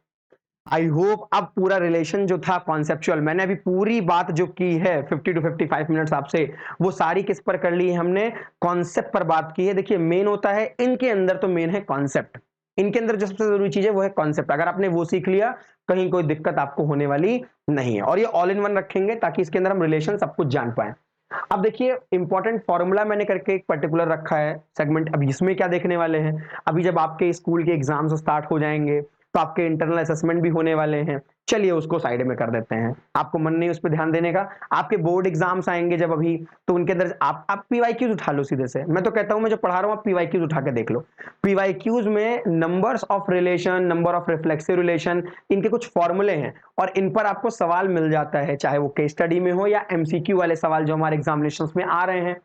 आई होप अब पूरा रिलेशन जो था कॉन्सेप्चुअल, मैंने अभी पूरी बात जो की है 50 to 55 मिनट्स आपसे, वो सारी किस पर कर ली है हमने? कॉन्सेप्ट पर बात की है। देखिए मेन होता है इनके अंदर, तो मेन है कॉन्सेप्ट। इनके अंदर जो सबसे जरूरी चीज है वो है कॉन्सेप्ट। अगर आपने वो सीख लिया, कहीं कोई दिक्कत आपको होने वाली नहीं है। और ये ऑल इन वन रखेंगे ताकि इसके अंदर हम रिलेशन सब कुछ जान पाए। अब देखिए इंपॉर्टेंट फॉर्मूला मैंने करके एक पर्टिकुलर रखा है सेगमेंट। अब इसमें क्या देखने वाले हैं, अभी जब आपके स्कूल के एग्जाम्स स्टार्ट हो जाएंगे तो आपके इंटरनल असेसमेंट भी होने वाले हैं। चलिए उसको साइड में कर देते हैं, आपको मन नहीं उस पर ध्यान देने का। आपके बोर्ड एग्जाम्स आएंगे जब अभी, तो उनके अंदर आप पीवाईक्यूज उठा लो सीधे से। मैं तो कहता हूं मैं जो पढ़ा रहा हूं आप पीवाईक्यूज उठा के देख लो। पीवाईक्यूज में numbers of relation, number of reflexive relation, इनके कुछ फॉर्मूले हैं और इन पर आपको सवाल मिल जाता है, चाहे वो केस स्टडी में हो या एमसीक्यू वाले सवाल जो हमारे एग्जामिनेशंस में आ रहे हैं।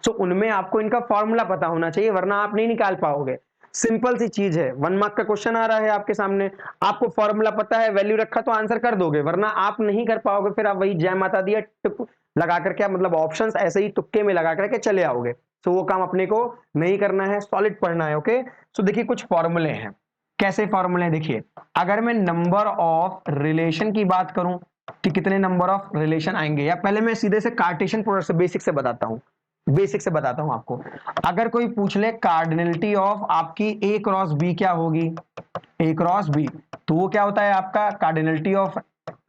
तो उनमें आपको इनका फॉर्मूला पता होना चाहिए, वरना आप नहीं निकाल पाओगे। सिंपल सी चीज है, 1 मार्क का क्वेश्चन आ रहा है आपके सामने, आपको फॉर्मूला पता है, वैल्यू रखा तो आंसर कर दोगे, वरना आप नहीं कर पाओगे। फिर आप वही जय माता दिया टिक लगा करके, मतलब ऑप्शंस ऐसे ही तुक्के में लगा करके चले आओगे। तो वो काम अपने को नहीं करना है, सॉलिड पढ़ना है। ओके, तो देखिए कुछ फॉर्मूले हैं। कैसे फॉर्मूले? देखिए अगर मैं नंबर ऑफ रिलेशन की बात करूं कि कितने नंबर ऑफ रिलेशन आएंगे, या पहले मैं सीधे से कार्टेशियन प्रोडक्ट से बेसिक से बताता हूं। बेसिक से बताता हूं आपको। अगर कोई पूछ ले कार्डिनलिटी ऑफ आपकी ए क्रॉस बी क्या होगी, ए क्रॉस बी, तो वो क्या होता है आपका कार्डिनलिटी ऑफ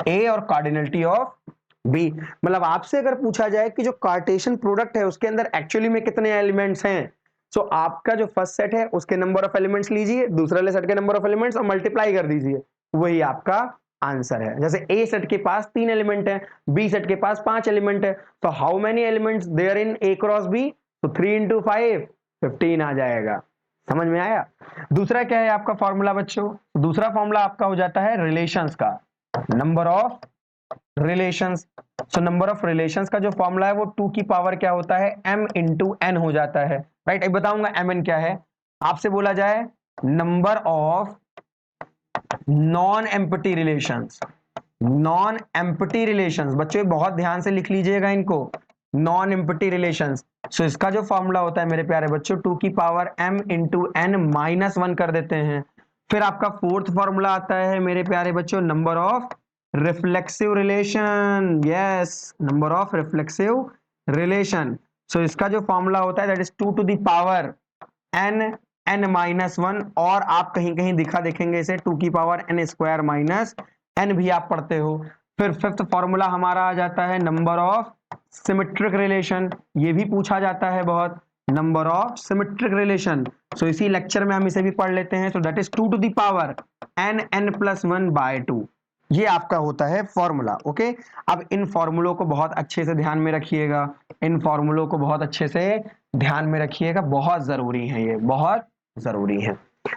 ए और कार्डिनलिटी ऑफ बी। मतलब आपसे अगर पूछा जाए कि जो कार्टेशियन प्रोडक्ट है उसके अंदर एक्चुअली में कितने एलिमेंट्स हैं, तो आपका जो फर्स्ट सेट है उसके नंबर ऑफ एलिमेंट्स लीजिए, दूसरे वाले सेट के नंबर ऑफ एलिमेंट्स और मल्टीप्लाई कर दीजिए, वही आपका आंसर है। जैसे ए सेट के पास 3 एलिमेंट है, बी सेट के पास 5 एलिमेंट है, तो how many elements there in A cross B? तो 3 into 5 15 आ जाएगा। समझ में आया? दूसरा क्या है आपका फॉर्मूला बच्चों? दूसरा फॉर्मूला आपका हो जाता है रिलेशंस का, number of relations. So number of relations का जो फॉर्मूला है वो 2 की पावर क्या होता है, m इंटू n हो जाता है। राइट, एक बताऊंगा mn क्या है। आपसे बोला जाए number of non empty relations, non empty relations, बच्चों बहुत ध्यान से लिख लीजिएगा इनको, नॉन एम्प्टी रिलेशंस। सो इसका जो फॉर्मूला होता है मेरे प्यारे बच्चों 2 की power m into n minus 1 कर देते हैं। फिर आपका फोर्थ फॉर्मूला आता है मेरे प्यारे बच्चों number of reflexive relation. Yes, number of reflexive relation. So इसका जो फॉर्मूला होता है that is 2 to the power n minus 1, और आप कहीं कहीं दिखा देखेंगे इसे 2 की power n square minus n भी आप पढ़ते हो। फिर फिफ्थ फॉर्मूला हमारा आ जाता है नंबर ऑफ सिमेट्रिक रिलेशन, ये भी पूछा जाता है बहुत, number of symmetric relation. So इसी लेक्चर में हम इसे भी पढ़ लेते हैं। So that is 2 to the power n plus 1 by 2, ये आपका होता है फॉर्मूला। ओके, अब इन फॉर्मूलों को बहुत अच्छे से ध्यान में रखिएगा, इन फॉर्मूलों को बहुत अच्छे से ध्यान में रखिएगा, बहुत जरूरी है, ये बहुत जरूरी है।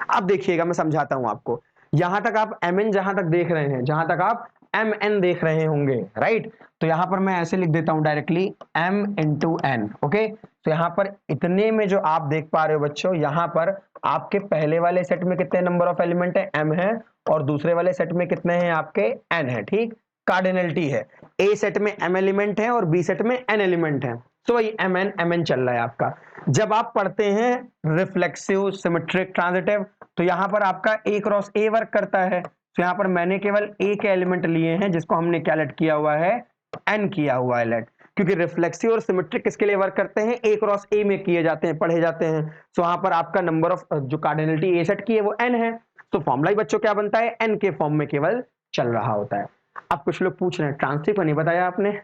अब देखिएगा मैं समझाता हूं आपको। यहां तक आप mn जहां तक देख रहे हैं, जहां तक आप mn देख रहे होंगे, राइट, तो यहां पर मैं ऐसे लिख देता हूं directly m into n। Okay, तो यहां पर इतने में जो आप देख पा रहे हो बच्चों, यहां पर आपके पहले वाले सेट में कितने नंबर ऑफ एलिमेंट है, m है, और दूसरे वाले सेट में कितने हैं आपके, n है। ठीक, कार्डिनलिटी है, a सेट में m एलिमेंट है और b सेट में n एलिमेंट है, तो वही mn चल रहा है आपका। जब आप पढ़ते हैं रिफ्लेक्सिव सिमेट्रिक ट्रांजिटिव, तो यहां पर आपका a क्रॉस a वर्क करता है। तो यहां पर मैंने केवल a के एलिमेंट लिए हैं, जिसको हमने क्या लेट किया हुआ है, n किया हुआ है लेट, क्योंकि रिफ्लेक्सिव और सिमेट्रिक किसके लिए वर्क करते हैं, a क्रॉस a में किए जाते हैं, पढ़े जाते हैं। तो वहां पर आपका नंबर ऑफ जो कार्डिनलिटी a सेट की है वो n है, तो फॉर्मूला ही बच्चों क्या बनता है, n के फॉर्म में केवल चल रहा होता है। अब कुछ लोग पूछ रहे हैं ट्रांजिटिव का नहीं बताया आपने।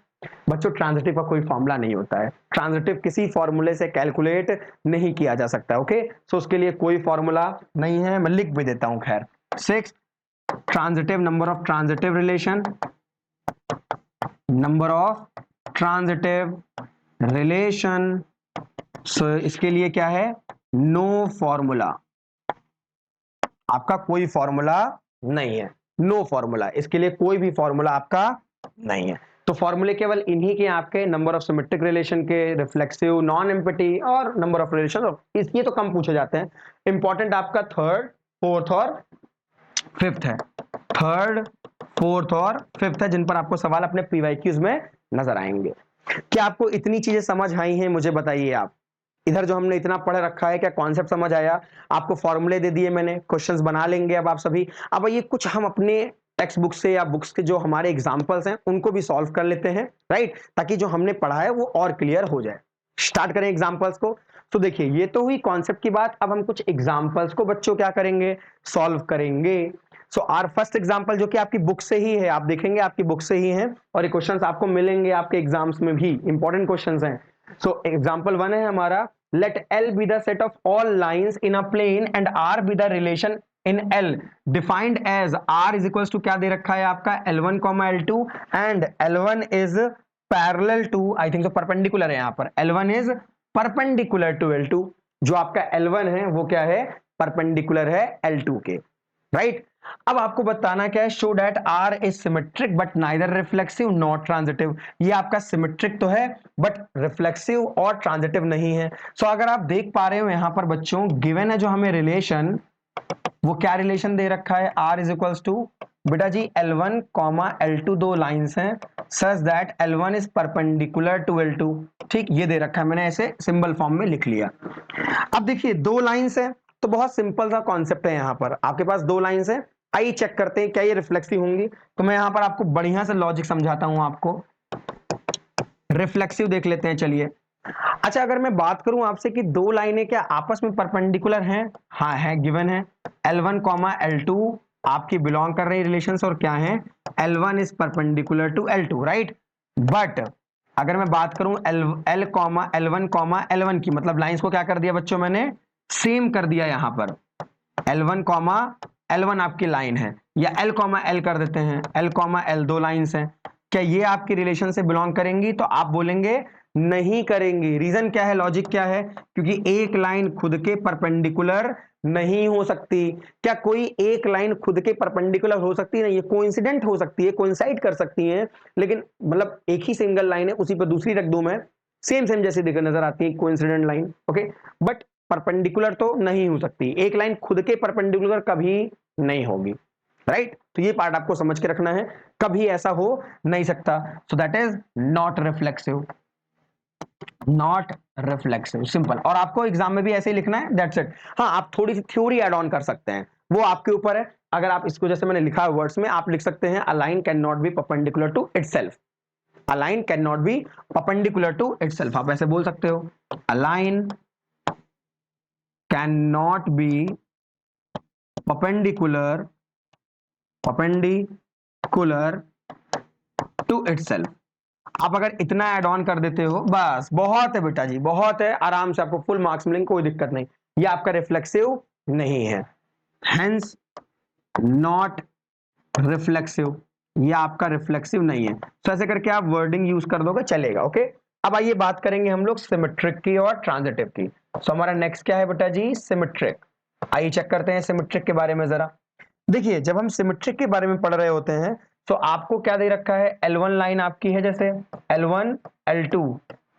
बच्चों ट्रांजिटिव का कोई फॉर्मूला नहीं होता है, ट्रांजिटिव किसी फॉर्मूले से कैलकुलेट नहीं किया जा सकता। ओके, सो उसके लिए कोई फॉर्मूला नहीं है, मैं लिख भी देता हूं। खैर, 6 transitive, number of transitive relation, number of transitive relation. So इसके लिए क्या है, नो फॉर्मूला, आपका कोई फॉर्मूला नहीं है, नो फॉर्मूला, इसके लिए कोई भी फॉर्मूला आपका नहीं है। तो फॉर्मूले केवल इन्हीं के आपके नंबर ऑफ सिमेट्रिक रिलेशन के, रिफ्लेक्सिव, नॉन एम्प्टी और नंबर ऑफ रिलेशन, ये तो कम पूछे जाते हैं। इंपॉर्टेंट आपका थर्ड, फोर्थ और फिफ्थ है, थर्ड, फोर्थ और फिफ्थ है, जिन पर आपको सवाल अपने पीवाईक्यूज में नजर आएंगे। क्या आपको इतनी चीजें समझ आई हैं, मुझे बताइए आप। इधर जो हमने इतना पढ़ रखा है, क्या कॉन्सेप्ट समझ आया आपको? फॉर्मूले दे दिए मैंने, क्वेश्चंस बना लेंगे अब आप सभी। अब ये कुछ हम अपने टेक्स्ट बुक से या बुक्स के जो हमारे एग्जांपल्स हैं उनको भी सॉल्व कर लेते हैं, राइट, ताकि जो हमने पढ़ा है वो और क्लियर हो जाए। स्टार्ट करें एग्जांपल्स को। तो देखिए ये तो हुई कॉन्सेप्ट की बात, अब हम कुछ एग्जांपल्स को बच्चों क्या करेंगे, सॉल्व करेंगे। सो आवर फर्स्ट एग्जांपल जो कि आपकी बुक से ही है, आप देखेंगे आपकी बुक से ही है, और ये क्वेश्चंस आपको मिलेंगे आपके एग्जाम्स में भी, इंपॉर्टेंट क्वेश्चंस हैं। सो एग्जांपल 1 है हमारा, let L be the set of all lines in a plane and R be the relation in L defined as R is equals to क्या दे रखा है आपका L1, L2 and L1 is parallel to, I think so perpendicular है यहाँ पर, L1 is perpendicular to L2, जो आपका L1 है वो क्या है, परपेंडिकुलर है L2 के, राइट। अब आपको बताना क्या है, show that R is symmetric but neither reflexive not transitive. ये आपका सिमेट्रिक तो है बट रिफ्लेक्सिव और ट्रांजिटिव नहीं है। सो अगर आप देख पा रहे हो यहां पर बच्चों, गिवन है जो हमें रिलेशन, वो क्या रिलेशन दे रखा है, आर इज इक्वल्स टू बेटा जी L1, L2 दो लाइंस हैं, such that L1 is perpendicular to L2। ठीक, ये दे रखा है, मैंने ऐसे सिंबल फॉर्म में लिख लिया। अब देखिए दो लाइंस है तो बहुत सिंपल सा कॉन्सेप्ट है, यहां पर आपके पास दो लाइंस है, आइए चेक करते हैं क्या ये रिफ्लेक्सिव होंगी। तो मैं यहां पर आपको बढ़िया से लॉजिक समझाता हूं आपको। रिफ्लेक्सिव देख लेते हैं, चलिए। अच्छा, अगर मैं बात करूं आपसे कि दो लाइनें क्या आपस में परपेंडिकुलर हैं, हाँ है, गिवन है L1, L2 आपकी बिलोंग कर रही रिलेशन और क्या है, L1 is perpendicular to L2, right. But अगर मैं बात करूं L1, L1 की, मतलब लाइंस को क्या कर दिया बच्चों मैंने, सेम कर दिया। यहां पर L1, L1 आपकी लाइन है, या L, L कर देते हैं, L, L दो लाइंस हैं, क्या ये आपकी रिलेशन से बिलोंग करेंगी? तो आप बोलेंगे नहीं करेंगी। रीजन क्या है, लॉजिक क्या है? क्योंकि एक लाइन खुद के परपेंडिकुलर नहीं हो सकती। क्या कोई एक लाइन खुद के परपेंडिकुलर हो सकती है? नहीं, ये कोइंसिडेंट हो सकती है, कोइंसाइड कर सकती है, लेकिन मतलब एक ही सिंगल लाइन है, उसी पर दूसरी रख दूं मैं, सेम सेम जैसी दिख नजर आती है, coincident line, okay, but perpendicular तो नहीं हो सकती। एक लाइन खुद के परपेंडिकुलर कभी नहीं होगी, राइट। तो ये पार्ट आपको समझ के रखना है, कभी ऐसा हो नहीं सकता। सो that is not reflexive, not reflexive, simple. और आपको एग्जाम में भी ऐसे ही लिखना है, दैट्स इट। हाँ, आप थोड़ी सी थ्योरी ऐड ऑन कर सकते हैं, वो आपके ऊपर है। अगर आप इसको जैसे मैंने लिखा है वर्ड्स में, आप लिख सकते हैं a line can not be perpendicular to itself, a line can not be perpendicular to itself, आप ऐसे बोल सकते हो, a line cannot be perpendicular to itself। आप अगर इतना ऐड ऑन कर देते हो बस बहुत है बेटा जी, बहुत है, आराम से आपको फुल मार्क्स मिलेंगे, कोई दिक्कत नहीं। ये आपका रिफ्लेक्सिव नहीं है, हेंस नॉट रिफ्लेक्सिव, ये आपका रिफ्लेक्सिव नहीं है। तो ऐसे करके आप वर्डिंग यूज कर दोगे, चलेगा, ओके। अब आइए बात करेंगे हम लोग सिमेट्रिक की और ट्रांजिटिव की। सो हमारा नेक्स्ट क्या है बेटा जी, सिमेट्रिक। आइए चेक करते हैं सिमेट्रिक के बारे में जरा। देखिए जब हम सिमेट्रिक के बारे में पढ़ रहे होते हैं तो आपको क्या दे रखा है, L1 लाइन आपकी है, जैसे L1, L2,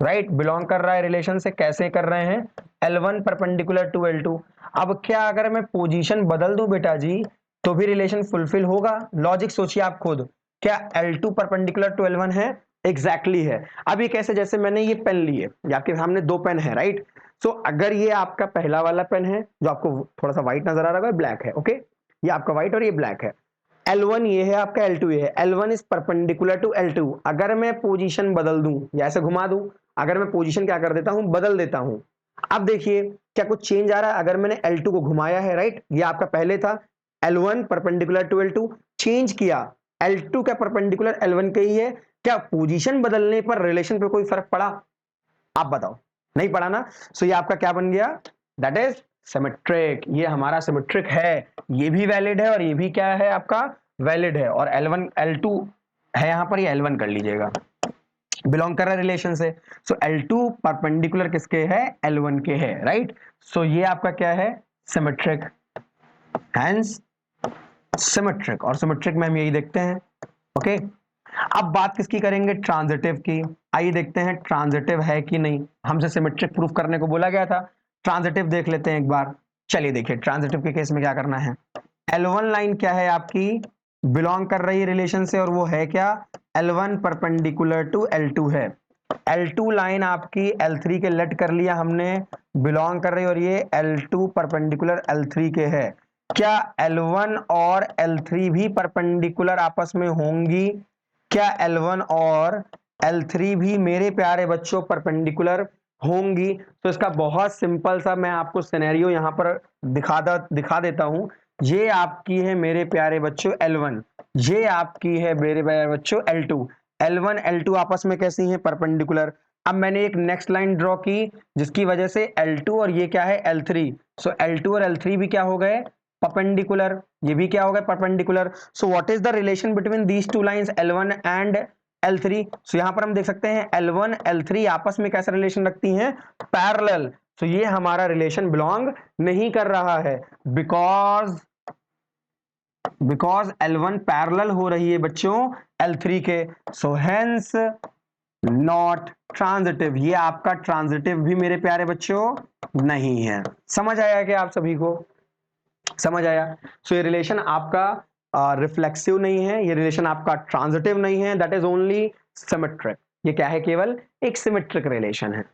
राइट, बिलोंग कर रहा है रिलेशन से, कैसे कर रहे हैं, L1 परपेंडिकुलर टू L2। अब क्या अगर मैं पोजीशन बदल दूं बेटा जी तो भी रिलेशन फुलफिल होगा? लॉजिक सोचिए आप खुद, क्या L2 परपेंडिकुलर टू L1 है? एग्जैक्टली है। अब ये कैसे, जैसे मैंने ये पेन लिए, ये आपके सामने दो पेन है, राइट। सो अगर ये आपका पहला वाला पेन है जो आपको थोड़ा सा व्हाइट नजर आ रहा है, ब्लैक है, ओके, ये आपका व्हाइट और ये ब्लैक है। L1 ये है आपका, L2 ये है, L1 is perpendicular to L2। अगर मैं पोजीशन बदल दूं या ऐसे घुमा दूं, अगर मैं पोजीशन क्या कर देता हूं, बदल देता हूं, अब देखिए क्या कुछ चेंज आ रहा है? अगर मैंने L2 को घुमाया है, राइट, ये आपका पहले था L1 perpendicular to L2, change किया, L2 का परपेंडिकुलर L1 के ही है, क्या पोजीशन बदलने पर रिलेशन पे कोई फर्क पड़ा? आप बताओ, नहीं पड़ा ना। सो ये आपका क्या बन गया, दैट इज सिमेट्रिक। ये हमारा सिमेट्रिक है, ये भी वैलिड है और ये भी क्या है आपका, वैलिड है। और L1, L2 है यहां पर, ये L1 कर लीजिएगा, बिलोंग कर रहा है रिलेशन से। सो L2 परपेंडिकुलर किसके है, L1 के है, राइट। सो ये आपका क्या है, सिमेट्रिक, हेंस सिमेट्रिक। और सिमेट्रिक में हम यही देखते हैं, ओके। अब बात किसकी करेंगे, ट्रांजिटिव की। आइए देखते हैं ट्रांजिटिव है कि नहीं, हमसे सिमेट्रिक प्रूफ करने को बोला गया था, ट्रांजिटिव देख लेते हैं एक बार। चलिए देखिए ट्रांजिटिव के केस में क्या करना है। L1 लाइन क्या है आपकी, बिलोंग कर रही है रिलेशन से, और वो है क्या, L1 परपेंडिकुलर टू L2 है। L2 लाइन आपकी L3 के लेट कर लिया हमने, बिलोंग कर रही है, और ये L2 परपेंडिकुलर L3 के है। क्या L1 और L3 भी परपेंडिकुलर आपस में होंगी? क्या L1 और L3 भी मेरे प्यारे बच्चों परपेंडिकुलर होंगी? तो इसका बहुत सिंपल सा मैं आपको सिनेरियो यहां पर दिखा देता हूं। ये आपकी है मेरे प्यारे बच्चों L1, ये आपकी है मेरे प्यारे बच्चों L2। L1 L2 आपस में कैसी हैं, परपेंडिकुलर। अब मैंने एक नेक्स्ट लाइन ड्रॉ की जिसकी वजह से L2 और ये क्या है L3, सो L2 और L3 भी क्या हो गए, परपेंडिकुलर, ये भी क्या हो गए, perpendicular. So what is the relation between these two lines L1 and L3? सो यहां पर हम देख सकते हैं L1 L3 आपस में कैसा रिलेशन रखती हैं, पैरेलल। सो ये हमारा रिलेशन बिलोंग नहीं कर रहा है, बिकॉज L1 पैरेलल हो रही है बच्चों L3 के, सो हेंस नॉट ट्रांजिटिव। ये आपका ट्रांजिटिव भी मेरे प्यारे बच्चों नहीं है। समझ आया क्या आप सभी को, समझ आया? सो ये रिलेशन आपका रिफ्लेक्सिव नहीं है, ये रिलेशन आपका ट्रांजिटिव नहीं है, दैट इज ओनली सिमेट्रिक। ये क्या है, केवल एक सिमेट्रिक रिलेशन है।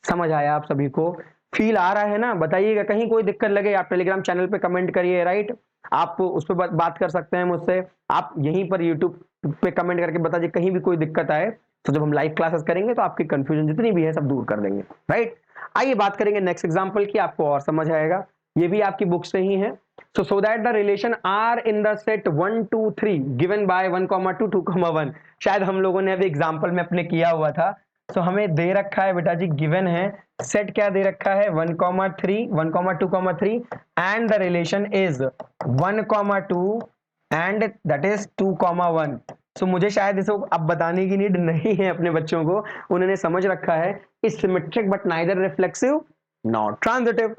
समझ आया आप सभी को, फील आ रहा है ना? बताइएगा, कहीं कोई दिक्कत लगे आप टेलीग्राम चैनल पे कमेंट करिए, राइट? आप उस पर बात कर सकते हैं मुझसे, आप यहीं पर यूट्यूब पे कमेंट करके बता दीजिए कहीं भी कोई दिक्कत आए, तो जब हम लाइव क्लासेस करेंगे तो आपकी कंफ्यूजन जितनी भी है सब दूर कर देंगे, राइट? आइए बात करेंगे नेक्स्ट एग्जांपल की, आपको और समझ आएगा। ये भी आपकी बुक से ही है। so that the relation are in the set 1 2 3 given by 1 2 2 1, शायद हम लोगों ने अभी एग्जांपल में अपने किया हुआ था। सो हमें दे रखा है बेटा जी, गिवन है, सेट क्या दे रखा है, 1 3 1 2 3 and the relation is 1 2 and that is 2 1। सो मुझे शायद इसको अब बताने की नीड नहीं है अपने बच्चों को, उन्होंने समझ रखा है, is symmetric but neither reflexive not transitive.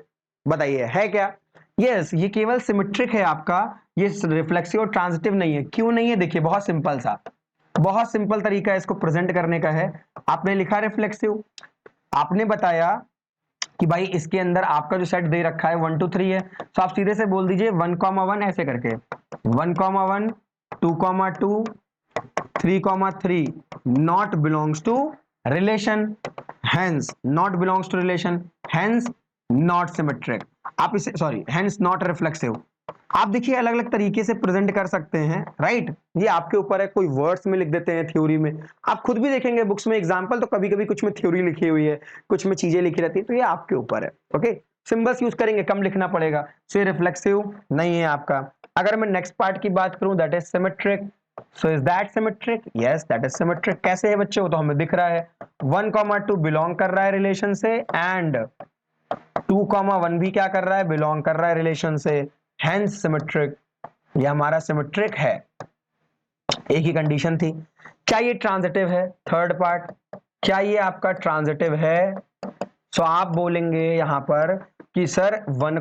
बताइए है क्या? यस, ये केवल सिमेट्रिक है आपका, ये रिफ्लेक्सिव और ट्रांजिटिव नहीं है। क्यों नहीं है, देखिए बहुत सिंपल सा, बहुत सिंपल तरीका इसको प्रेजेंट करने का है। आपने लिखा रिफ्लेक्सिव, आपने बताया कि भाई इसके अंदर आपका जो सेट दे रखा है 1 2 3 है, तो आप सीधे से बोल दीजिए 1 1 ऐसे करके, 1 1 2 2 3 3 not belongs to relation, hence not belongs to relation, hence not symmetric. आप इसे, सॉरी, हेंस नॉट रिफ्लेक्सिव। आप देखिए अलग अलग तरीके से प्रेजेंट कर सकते हैं, राइट? ये आपके ऊपर है, कोई वर्ड्स में लिख देते हैं, थ्योरी में। आप खुद भी देखेंगे बुक्स में एग्जांपल, तो कभी कभी कुछ में थ्योरी लिखी हुई है, कुछ में चीजें लिखी रहती है, तो ये आपके ऊपर है। ओके, सिंबल्स यूज करेंगे, कम लिखना पड़ेगा। सो ये रिफ्लेक्सिव नहीं है आपका। अगर मैं नेक्स्ट पार्ट की बात करूं, that is symmetric. So is that symmetric? Yes, that is symmetric. कैसे है बच्चों? तो हमें दिख रहा है 1 2 बिलोंग कर रहा है रिलेशन से, एंड 2 1 भी क्या कर रहा है, बिलोंग कर रहा है रिलेशन से, हेंस सिमेट्रिक। ये हमारा सिमेट्रिक है। एक ही कंडीशन थी, क्या ये ट्रांजिटिव है? थर्ड पार्ट, क्या ये आपका ट्रांजिटिव है? सो आप बोलेंगे यहां पर कि सर 1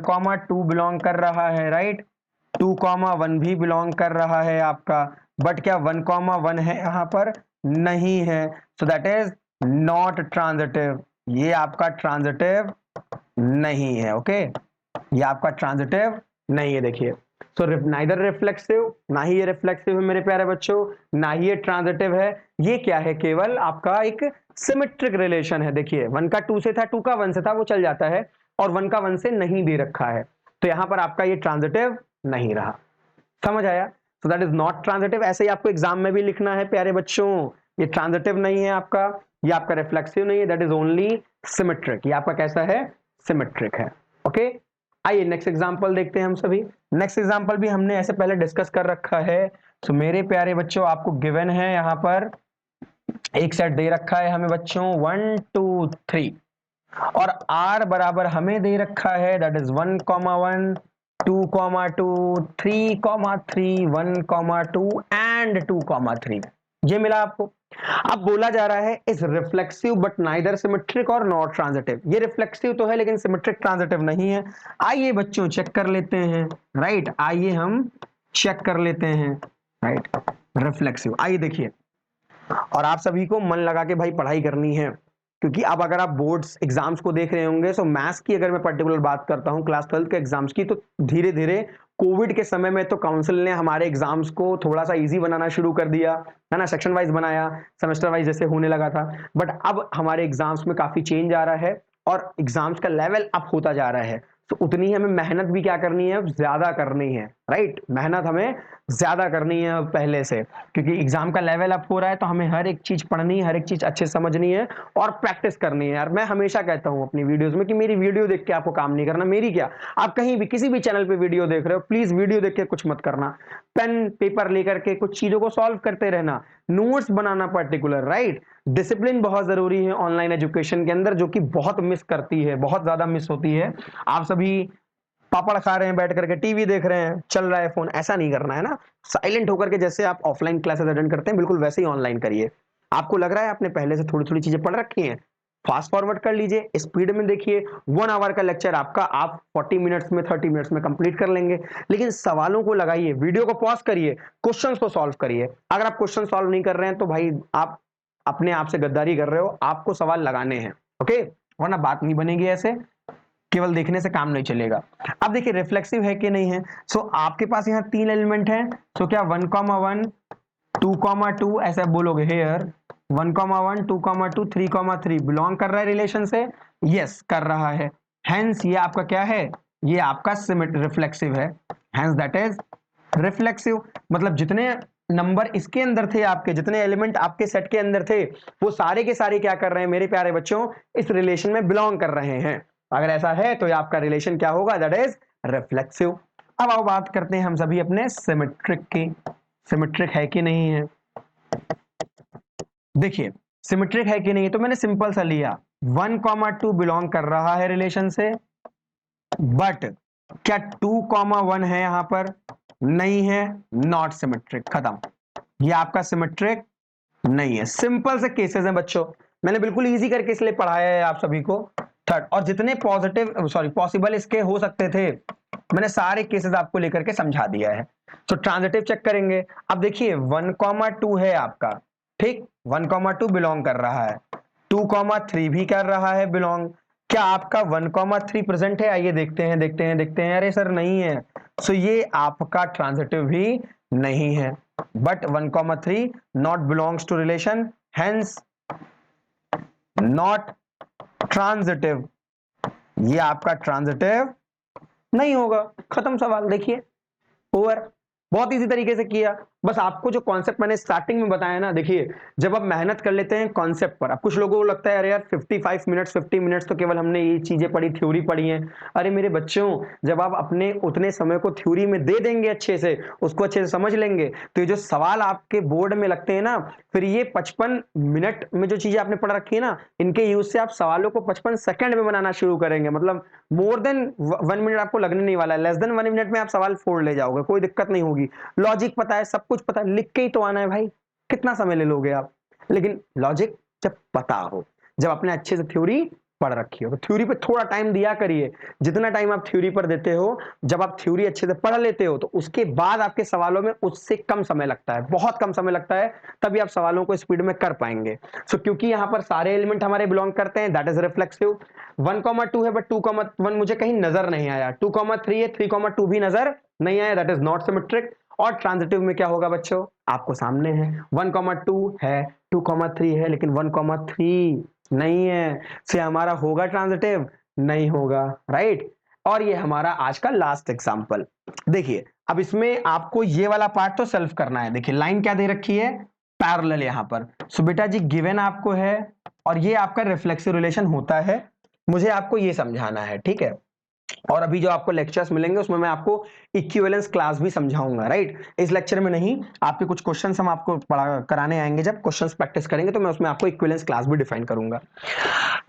2 बिलोंग कर रहा है, राइट? 2 1 भी बिलोंग कर रहा है आपका, बट क्या 1 1 है यहां पर? नहीं है। So that is not transitive. ये आपका ट्रांजिटिव नहीं है। ओके, ये आपका ट्रांजिटिव नहीं है। देखिए, सो नाइदर रिफ्लेक्सिव, ना ही ये रिफ्लेक्सिव है मेरे प्यारे बच्चों, ना ही ये ट्रांजिटिव है। ये क्या है, केवल आपका एक सिमेट्रिक रिलेशन है। देखिए 1 का 2 से था, 2 का 1 से था, वो चल जाता है, और 1 का 1 से नहीं दे रखा है, तो यहां पर आपका ये ट्रांजिटिव नहीं रहा। समझ आया? So that is not transitive. ऐसे ही आपको एग्जाम में भी लिखना है प्यारे बच्चों, ये ट्रांजिटिव नहीं है आपका, ये आपका रिफ्लेक्सिव नहीं है, दैट इज ओनली सिमेट्रिक। ये आपका कैसा है, सिमेट्रिक है। ओके, आइए नेक्स्ट एग्जांपल देखते हैं हम सभी। नेक्स्ट एग्जांपल भी हमने ऐसे पहले डिस्कस कर रखा है। सो मेरे प्यारे बच्चों, आपको गिवन है यहां पर एक सेट दे रखा है हमें बच्चों 1 2 3, और r बराबर हमें दे रखा है, दैट इज 1 1 2 2 3 3 1 2 एंड 2 3। ये मिला आपको। अब बोला जा रहा है is reflexive but neither symmetric और नॉट ट्रांजिटिव। ये रिफ्लेक्सिव तो है लेकिन सिमेट्रिक ट्रांजिटिव नहीं है। आइए बच्चों चेक कर लेते हैं, राइट? आइए हम चेक कर लेते हैं, राइट? रिफ्लेक्सिव, आइए देखिए, और आप सभी को मन लगा के भाई पढ़ाई करनी है, क्योंकि अब अगर आप बोर्ड्स एग्जाम्स को देख रहे होंगे, तो मैथ्स की अगर मैं पर्टिकुलर बात करता हूं क्लास 12 के एग्जाम्स की, तो धीरे धीरे कोविड के समय में तो काउंसिल ने हमारे एग्जाम्स को थोड़ा सा इजी बनाना शुरू कर दिया है ना, सेक्शन वाइज बनाया, सेमेस्टर वाइज जैसे होने लगा था। बट अब हमारे एग्जाम्स में काफी चेंज आ रहा है और एग्जाम्स का लेवल अप होता जा रहा है, तो उतनी हमें मेहनत भी क्या करनी है, ज्यादा करनी है, राइट। मेहनत हमें ज्यादा करनी है पहले से, क्योंकि एग्जाम का लेवल अप हो रहा है, तो हमें हर एक चीज पढ़नी है, हर एक चीज अच्छे से समझनी है और प्रैक्टिस करनी है। यार मैं हमेशा कहता हूं अपनी वीडियोस में कि मेरी वीडियो देख के आपको काम नहीं करना, मेरी क्या, आप कहीं भी किसी भी चैनल पे वीडियो देख रहे हो, प्लीज वीडियो देख के कुछ मत करना, पेन पेपर लेकर के कुछ चीजों को सॉल्व करते रहना, नोट्स बनाना पर्टिकुलर, राइट। डिसिप्लिन बहुत जरूरी है ऑनलाइन एजुकेशन के अंदर, जो कि बहुत मिस करती है, बहुत ज्यादा मिस होती है। आप सभी पापड़ खा रहे हैं बैठ करके, टीवी देख रहे हैं, चल रहा है फोन, ऐसा नहीं करना है ना। साइलेंट होकर के जैसे आप ऑफलाइन क्लासेस अटेंड करते हैं, बिल्कुल वैसे ही ऑनलाइन करिए। आपको लग रहा है आपने पहले से थोड़ी थोड़ी चीजें पढ़ रखी हैं, फास्ट फॉरवर्ड कर लीजिए, स्पीड में देखिए। 1 आवर का लेक्चर आपका आप 40 मिनट्स में 30 मिनट्स में कंप्लीट कर लेंगे। लेकिन सवालों को लगाइए, वीडियो को पॉज करिए, क्वेश्चंस को सॉल्व करिए। अगर आप क्वेश्चन सॉल्व नहीं कर रहे हैं तो भाई आप अपने आप से गद्दारी कर रहे हो, आपको सवाल लगाने हैं, ओके, वरना बात नहीं बनेगी। ऐसे केवल देखने से काम नहीं चलेगा। अब देखिए रिफ्लेक्सिव है कि नहीं है। सो आपके पास यहाँ 3 एलिमेंट है, सो क्या 1,1 2,2 ऐसा बोलोगे हेयर 1,1 2,2 3,3 बिलोंग कर रहा है रिलेशन से, यस कर रहा है। हेंस ये आपका क्या है, ये आपका रिफ्लेक्सिव है, हेंस दैट इज रिफ्लेक्सिव। मतलब जितने नंबर इसके अंदर थे, आपके जितने एलिमेंट आपके सेट के अंदर थे, वो सारे के सारे क्या कर रहे हैं मेरे प्यारे बच्चों, इस रिलेशन में बिलोंग कर रहे हैं। अगर ऐसा है तो आपका रिलेशन क्या होगा, दैट इज रिफ्लेक्सिव। अब आओ बात करते हैं हम सभी अपने सिमेट्रिक की। सिमेट्रिक है कि नहीं है, देखिए सिमेट्रिक है कि नहीं है, तो मैंने सिंपल सा लिया 1,2 बिलोंग कर रहा है रिलेशन से, बट क्या 2,1 है यहां पर, नहीं है, नॉट सिमेट्रिक, खत्म। ये आपका सिमेट्रिक नहीं है। सिंपल से केसेस हैं बच्चों, मैंने बिल्कुल इजी करके इसलिए पढ़ाया है आप सभी को। थर्ड, और जितने पॉसिबल इसके हो सकते थे, मैंने सारे केसेस आपको लेकर के समझा दिया है। तो ट्रांजिटिव चेक करेंगे। अब देखिए 1,2 है आपका, ठीक, 1,2 बिलोंग कर रहा है, 2,3 भी कर रहा है बिलोंग। क्या आपका 1,3 प्रेजेंट है, आइए देखते हैं देखते हैं देखते हैं। अरे सर नहीं है, सो ये आपका ट्रांजिटिव भी नहीं है। But 1,3 not belongs to relation, hence not transitive, ये आपका ट्रांजिटिव नहीं होगा। खत्म सवाल, देखिए ओवर। बहुत इजी तरीके से किया। बस आपको जो कॉन्सेप्ट मैंने स्टार्टिंग में बताया ना, देखिए जब आप मेहनत कर लेते हैं कॉन्सेप्ट पर, अब कुछ लोगों को लगता है अरे यार 55 मिनट्स 50 मिनट्स तो केवल हमने ये चीजें पढ़ी, थ्योरी पढ़ी है। अरे मेरे बच्चों, जब आप अपने उतने समय को थ्योरी में दे देंगे, अच्छे से उसको अच्छे से समझ लेंगे, तो ये जो सवाल आपके बोर्ड में लगते हैं ना, फिर ये 55 मिनट में जो चीजें आपने पढ़ रखी है ना, इनके यूज से आप सवालों को 55 सेकंड में बनाना शुरू करेंगे। मतलब मोर देन 1 मिनट आपको लगने नहीं वाला है, लेस देन 1 मिनट में आप सवाल फोड़ ले जाओगे, कोई दिक्कत नहीं होगी। लॉजिक पता है, सब कुछ पता है, लिख के ही तो आना है भाई, कितना समय ले लोगे आप। लेकिन लॉजिक जब पता हो, जब आपने अच्छे से थ्योरी पढ़ रखी हो, तो थ्योरी पे थोड़ा टाइम दिया करिए। जितना टाइम आप थ्योरी पर देते हो, जब आप थ्योरी अच्छे से पढ़ लेते हो, तो उसके बाद आपके सवालों में उससे कम समय लगता है, बहुत कम समय लगता है, तभी आप सवालों को स्पीड में कर पाएंगे। सो क्योंकि यहां पर सारे एलिमेंट हमारे बिलोंग करते हैं, दैट इज रिफ्लेक्सिव। 1,2 है बट 2,1 मुझे कहीं नजर नहीं आया, 2,3 है, 3,2 भी नजर नहीं आया, दैट इज नॉट सिमेट्रिक। और ट्रांजिटिव में क्या होगा बच्चों, आपको सामने है, 1,2 है, 2,3 है, लेकिन 1,3 नहीं है, से हमारा होगा ट्रांजिटिव, नहीं होगा, राइट। और ये हमारा आज का लास्ट एग्जांपल। देखिए अब इसमें आपको ये वाला पार्ट तो सेल्फ करना है। देखिए लाइन क्या दे रखी है, पैरेलल यहां पर। सो बेटा जी गिवन आपको है, और ये आपका रिफ्लेक्सिव रिलेशन होता है, मुझे आपको ये समझाना है, ठीक है। और अभी जो आपको लेक्चर्स मिलेंगे उसमें मैं आपको इक्विवेलेंस क्लास भी समझाऊंगा, राइट। इस लेक्चर में नहीं, आपके कुछ क्वेश्चंस हम आपको कराने आएंगे, जब क्वेश्चंस प्रैक्टिस करेंगे तो मैं उसमें आपको इक्विवेलेंस क्लास भी डिफाइन करूंगा।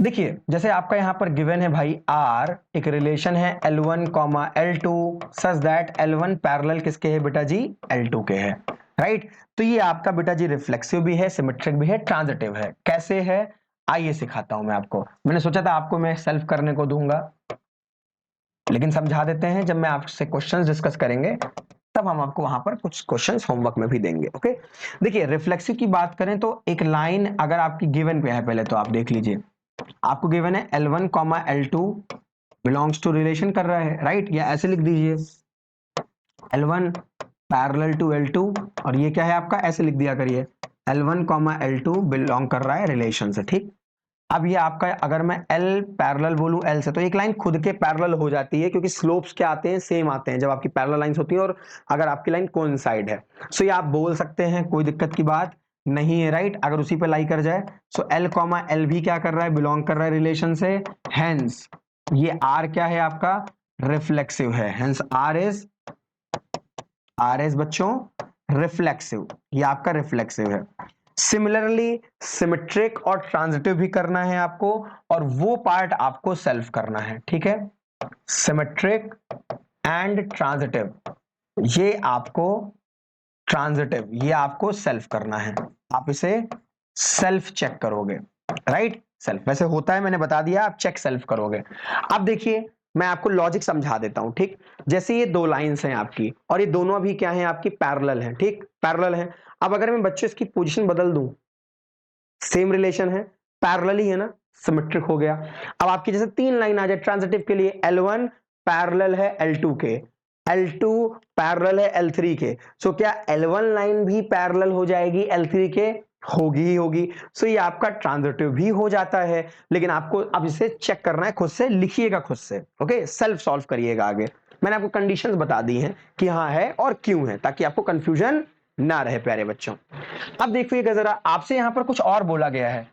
देखिए जैसे आपका यहां पर गिवन है भाई R, एक रिलेशन है L1, L2 such that L1 parallel किसके है बेटा जी, L2 के है, राइट। तो ये आपका बेटा जी रिफ्लेक्सिव भी है, सिमेट्रिक भी है, ट्रांजिटिव है। कैसे है आइए सिखाता हूं मैं आपको। मैंने सोचा था आपको मैं सेल्फ करने को दूंगा, लेकिन समझा देते हैं, जब मैं आपसे क्वेश्चंस डिस्कस करेंगे तब हम आपको वहां पर कुछ क्वेश्चंस होमवर्क में भी देंगे, ओके। देखिए रिफ्लेक्सिव की बात करें तो एक लाइन अगर आपकी गिवन पे है, पहले तो आप देख लीजिए, आपको गिवन है L1 comma L2 belongs to relation कर रहा है, राइट? या ऐसे लिख दीजिए L1 पैरेलल टू L2, और ये क्या है आपका, ऐसे लिख दिया करिए L1 कॉमा L2 बिलोंग कर रहा है रिलेशन से, ठीक? अब ये आपका, अगर मैं L पैरेलल बोलूं L से, तो एक लाइन खुद के पैरेलल हो जाती है, क्योंकि स्लोप्स क्या आते हैं, सेम आते हैं जब आपकी पैरेलल लाइंस होती हैं और अगर आपकी लाइन कोइंसाइड है। सो ये आप बोल सकते हैं, कोई दिक्कत की बात नहीं है, राइट? अगर उसी पे लाई कर जाए, सो L कॉमा L भी क्या कर रहा है, बिलोंग कर रहा है रिलेशन से, हेंस ये R क्या है आपका, रिफ्लेक्सिव है, हेंस R इज बच्चों रिफ्लेक्सिव, ये आपका रिफ्लेक्सिव है। सिमिलरली सिमेट्रिक और ट्रांजिटिव भी करना है आपको, और वो पार्ट आपको सेल्फ करना है, ठीक है? सिमेट्रिक एंड ट्रांजिटिव, ये आपको ट्रांजिटिव, ये आपको सेल्फ करना है, आप इसे सेल्फ चेक करोगे, राइट? सेल्फ वैसे होता है, मैंने बता दिया, आप चेक सेल्फ करोगे। अब देखिए मैं आपको लॉजिक समझा देता हूं, ठीक? जैसे ये दो लाइंस हैं आपकी, और ये दोनों अभी क्या है आपकी, पैरेलल हैं, ठीक? पैरेलल हैं। अब अगर मैं बच्चों इसकी पोजीशन बदल दूं, सेम रिलेशन है, पैरेलल ही है ना, सिमेट्रिक हो गया। अब आपकी जैसे तीन लाइन आ जाए ट्रांजिटिव के लिए, L1 पैरेलल है L2 के, L2 पैरेलल है L3 के, सो क्या L1 लाइन भी पैरेलल हो जाएगी L3 के? होगी ही होगी। सो ये आपका ट्रांजिटिव भी हो जाता है, लेकिन आपको अब इसे चेक करना है खुद से, लिखिएगा खुद से, ओके? सेल्फ सॉल्व करिएगा आगे। मैंने आपको कंडीशंस बता दी हैं कि हाँ है और क्यों है, ताकि आपको कंफ्यूजन ना रहे प्यारे बच्चों। अब देखिएगा जरा, आपसे यहां पर कुछ और बोला गया है,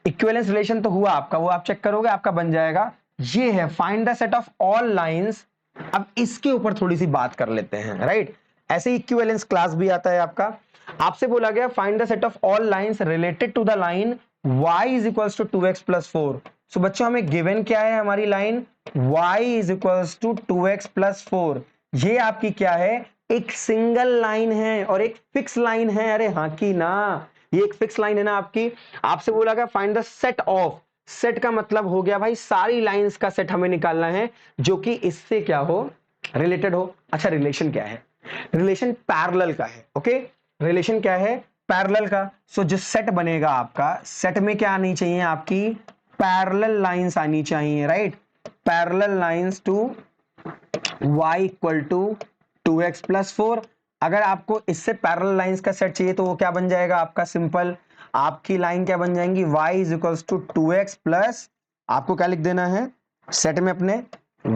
इक्विवेलेंस रिलेशन तो हुआ आपका, वो आप चेक करोगे, आपका बन जाएगा। ये है find the set of all lines. अब इसके ऊपर थोड़ी सी बात कर लेते हैं, राइट? ऐसे ही इक्विवेलेंस क्लास भी आता है आपका। आपसे बोला गया find the set of all lines related to the line y is equals to 2x plus 4। So बच्चों हमें गिवन क्या है, हमारी line y is equals to 2x plus 4। ये आपकी क्या है, एक सिंगल लाइन है और एक फिक्स लाइन है। अरे हाँ की ना, ये एक फिक्स लाइन है ना आपकी। आपसे बोला गया find the set of, set का मतलब हो गया भाई सारी लाइंस का सेट हमें निकालना है जो कि इससे क्या हो, रिलेटेड हो। अच्छा रिलेशन क्या है, रिलेशन पैरेलल का है, ओके? रिलेशन क्या है, पैरेलल का। सो जो सेट बनेगा आपका, सेट में क्या आनी चाहिए आपकी, पैरेलल लाइंस आनी चाहिए, right? Parallel lines to y equal to 2x plus 4। अगर आपको इससे पैरेलल लाइंस का सेट चाहिए तो वो क्या बन जाएगा आपका, सिंपल आपकी लाइन क्या बन जाएंगी, y is equals to 2x plus, आपको क्या लिख देना है सेट में अपने,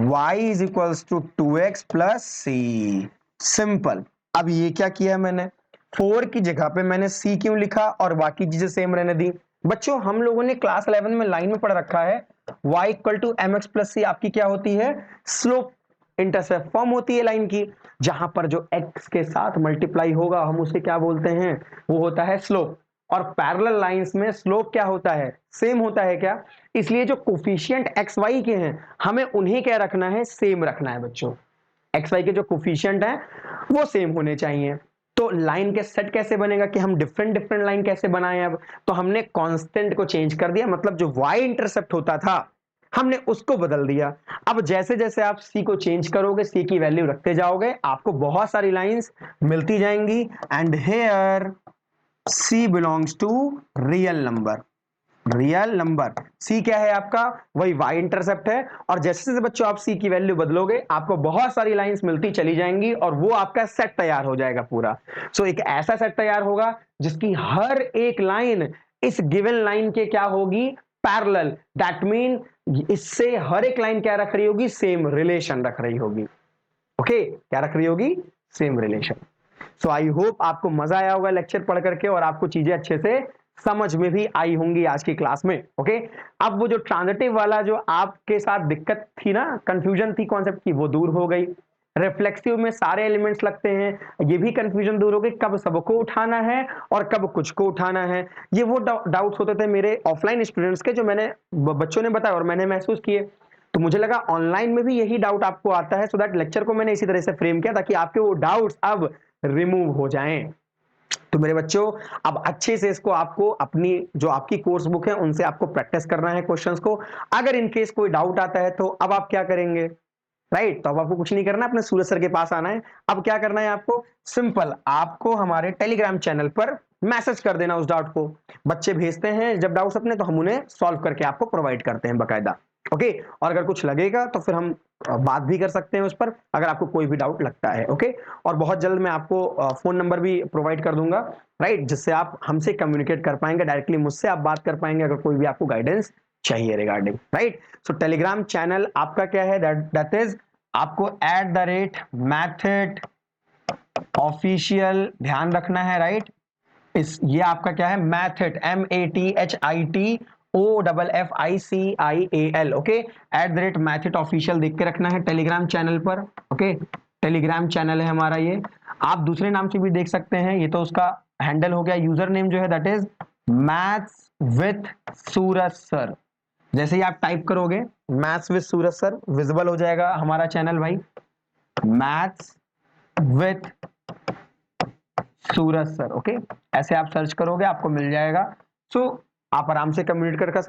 y is equals to 2x plus c, simple. अब ये क्या किया मैंने, 4 की जगह पे मैंने c क्यों लिखा और बाकी चीजें सेम रहने दी। बच्चों हम लोगों ने क्लास 11 में लाइन में पढ़ रखा है y equal to mx plus c आपकी क्या होती है, स्लोप इंटरसेप्ट फॉर्म होती है लाइन की, जहां पर जो x के साथ मल्टीप्लाई होगा हम उसे क्या बोलते हैं, वो होता है स्लोप। और पैरेलल लाइंस में स्लोप क्या होता है, सेम होता है क्या? इसलिए जो कोफिशिएंट एक्स वाई के हैं हमें उन्हें क्या रखना है, सेम रखना है बच्चों। एक्स वाई के जो कोफिशिएंट हैं वो सेम होने चाहिए। तो लाइन के सेट कैसे बनेगा कि हम डिफरेंट डिफरेंट लाइन कैसे बनाएं, अब तो हमने कांस्टेंट को चेंज कर दिया, मतलब जो y इंटरसेप्ट होता था हमने उसको बदल दिया। अब जैसे जैसे आप c को चेंज करोगे, c की वैल्यू रखते जाओगे, आपको बहुत सारी लाइंस मिलती जाएंगी। And here c belongs to real number, real number. c क्या है आपका, वही y इंटरसेप्ट है। और जैसे जैसे बच्चों आप c की वैल्यू बदलोगे आपको बहुत सारी लाइंस मिलती चली जाएंगी और वो आपका सेट तैयार हो जाएगा पूरा। सो एक ऐसा सेट तैयार होगा जिसकी हर एक लाइन इस गिवन लाइन के क्या होगी, पैरेलल। दैट मीन इससे हर एक लाइन क्या रख रही होगी, सेम रिलेशन रख रही होगी। ओके क्या रख रही होगी, same relation. So I hope आपको मजा आया होगा लेक्चर पढ़ करके और आपको चीजें अच्छे से समझ में भी आई होंगी आज की क्लास में। ओके अब वो जो ट्रांजिटिव वाला जो आपके साथ दिक्कत थी ना, कंफ्यूजन थी कॉन्सेप्ट की, वो दूर हो गई। रिफ्लेक्सिव में सारे एलिमेंट्स लगते हैं, ये भी कंफ्यूजन दूर हो गई, कब सबको उठाना है और कब कुछ को उठाना है। ये वो डाउट्स होते थे मेरे ऑफलाइन स्टूडेंट्स के, जो मैंने बच्चों ने बताया और मैंने महसूस किए। तो मुझे लगा ऑनलाइन में भी यही डाउट आपको आता है, सो दैट लेक्चर को मैंने इसी तरह से फ्रेम किया ताकि आपके वो डाउट्स अब रिमूव हो जाएं। तो मेरे बच्चों अब अच्छे से इसको आपको अपनी जो आपकी कोर्स बुक है उनसे आपको प्रैक्टिस करना है क्वेश्चंस को। अगर इनकेस कोई डाउट आता है तो अब आप क्या करेंगे, राइट? तो अब आपको कुछ नहीं करना, अपने सूरज सर के पास आना है। अब क्या करना है आपको, सिंपल आपको हमारे टेलीग्राम चैनल पर मैसेज कर देना उस डाउट को। बच्चे भेजते हैं जब डाउट्स अपने, तो हम उन्हें सॉल्व करके आपको प्रोवाइड करते हैं बकायदा। ओके, और अगर कुछ लगेगा तो फिर हम बात भी कर सकते हैं उस पर, अगर आपको कोई भी डाउट लगता है। ओके, और बहुत जल्द मैं आपको फोन नंबर भी प्रोवाइड कर दूंगा, राइट, जिससे आप हमसे कम्युनिकेट कर पाएंगे, डायरेक्टली मुझसे आप बात कर पाएंगे अगर कोई भी आपको गाइडेंस चाहिए रिगार्डिंग, राइट। सो टेलीग्राम चैनल आपका क्या है, दैट इज आपको @मैथिट ऑफिशियल ध्यान रखना है, राइट। ये आपका क्या है, मैथिट, MATHITOFFICIAL, ओके, @मैथिट ऑफिशियल देख के रखना है टेलीग्राम चैनल पर। ओके, टेलीग्राम चैनल है हमारा ये। आप दूसरे नाम से भी देख सकते हैं, ये तो उसका हैंडल हो गया। यूजर नेम जो है that is maths with Suraj sir. जैसे ही आप टाइप करोगे maths with Suraj sir, visible हो जाएगा हमारा चैनल भाई, maths with Suraj sir. Okay, ऐसे आप सर्च करोगे आपको मिल जाएगा। सो आप आराम से कम्युनिकेट कर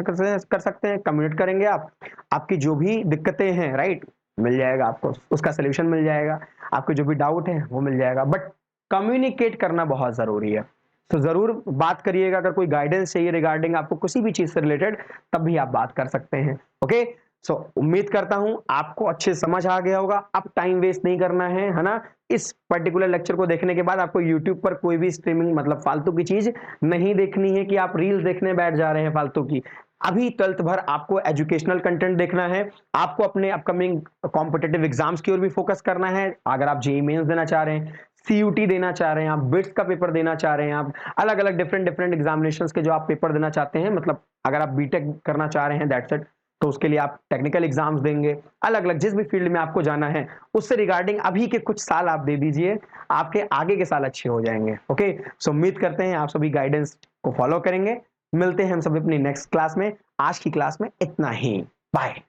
सकते हैं, कम्युनिकेट करेंगे आप, आपकी जो भी दिक्कतें हैं, राइट, मिल जाएगा आपको, उसका सोल्यूशन मिल जाएगा, आपको जो भी डाउट है वो मिल जाएगा। बट कम्युनिकेट करना बहुत जरूरी है, तो जरूर बात करिएगा। अगर कोई गाइडेंस चाहिए रिगार्डिंग आपको किसी भी चीज से रिलेटेड, तब भी आप बात कर सकते हैं। ओके, सो उम्मीद करता हूं आपको अच्छे समझ आ गया होगा। अब टाइम वेस्ट नहीं करना है ना। इस पर्टिकुलर लेक्चर को देखने के बाद आपको YouTube पर कोई भी स्ट्रीमिंग मतलब फालतू की चीज नहीं देखनी है कि आप रील्स देखने बैठ जा रहे हैं फालतू की। अभी 12th भर आपको एजुकेशनल कंटेंट देखना है, आपको अपने अपकमिंग कॉम्पिटिटिव एग्जाम्स की ओर भी फोकस करना है। अगर आप जेईई मेंस देना चाह रहे हैं, CUT देना चाह रहे हैं, आप बिट्स का पेपर देना चाह रहे हैं, आप अलग अलग डिफरेंट एग्जामिनेशंस के जो आप पेपर देना चाहते हैं, मतलब अगर आप बीटेक करना चाह रहे हैं दैट्स इट, तो उसके लिए आप टेक्निकल एग्जाम्स देंगे, अलग अलग जिस भी फील्ड में आपको जाना है उससे रिगार्डिंग अभी के कुछ साल आप दे दीजिए, आपके आगे के साल अच्छे हो जाएंगे। ओके, सो उम्मीद करते हैं आप सभी गाइडेंस को फॉलो करेंगे। मिलते हैं हम सभी अपनी नेक्स्ट क्लास में। आज की क्लास में इतना ही, बाय।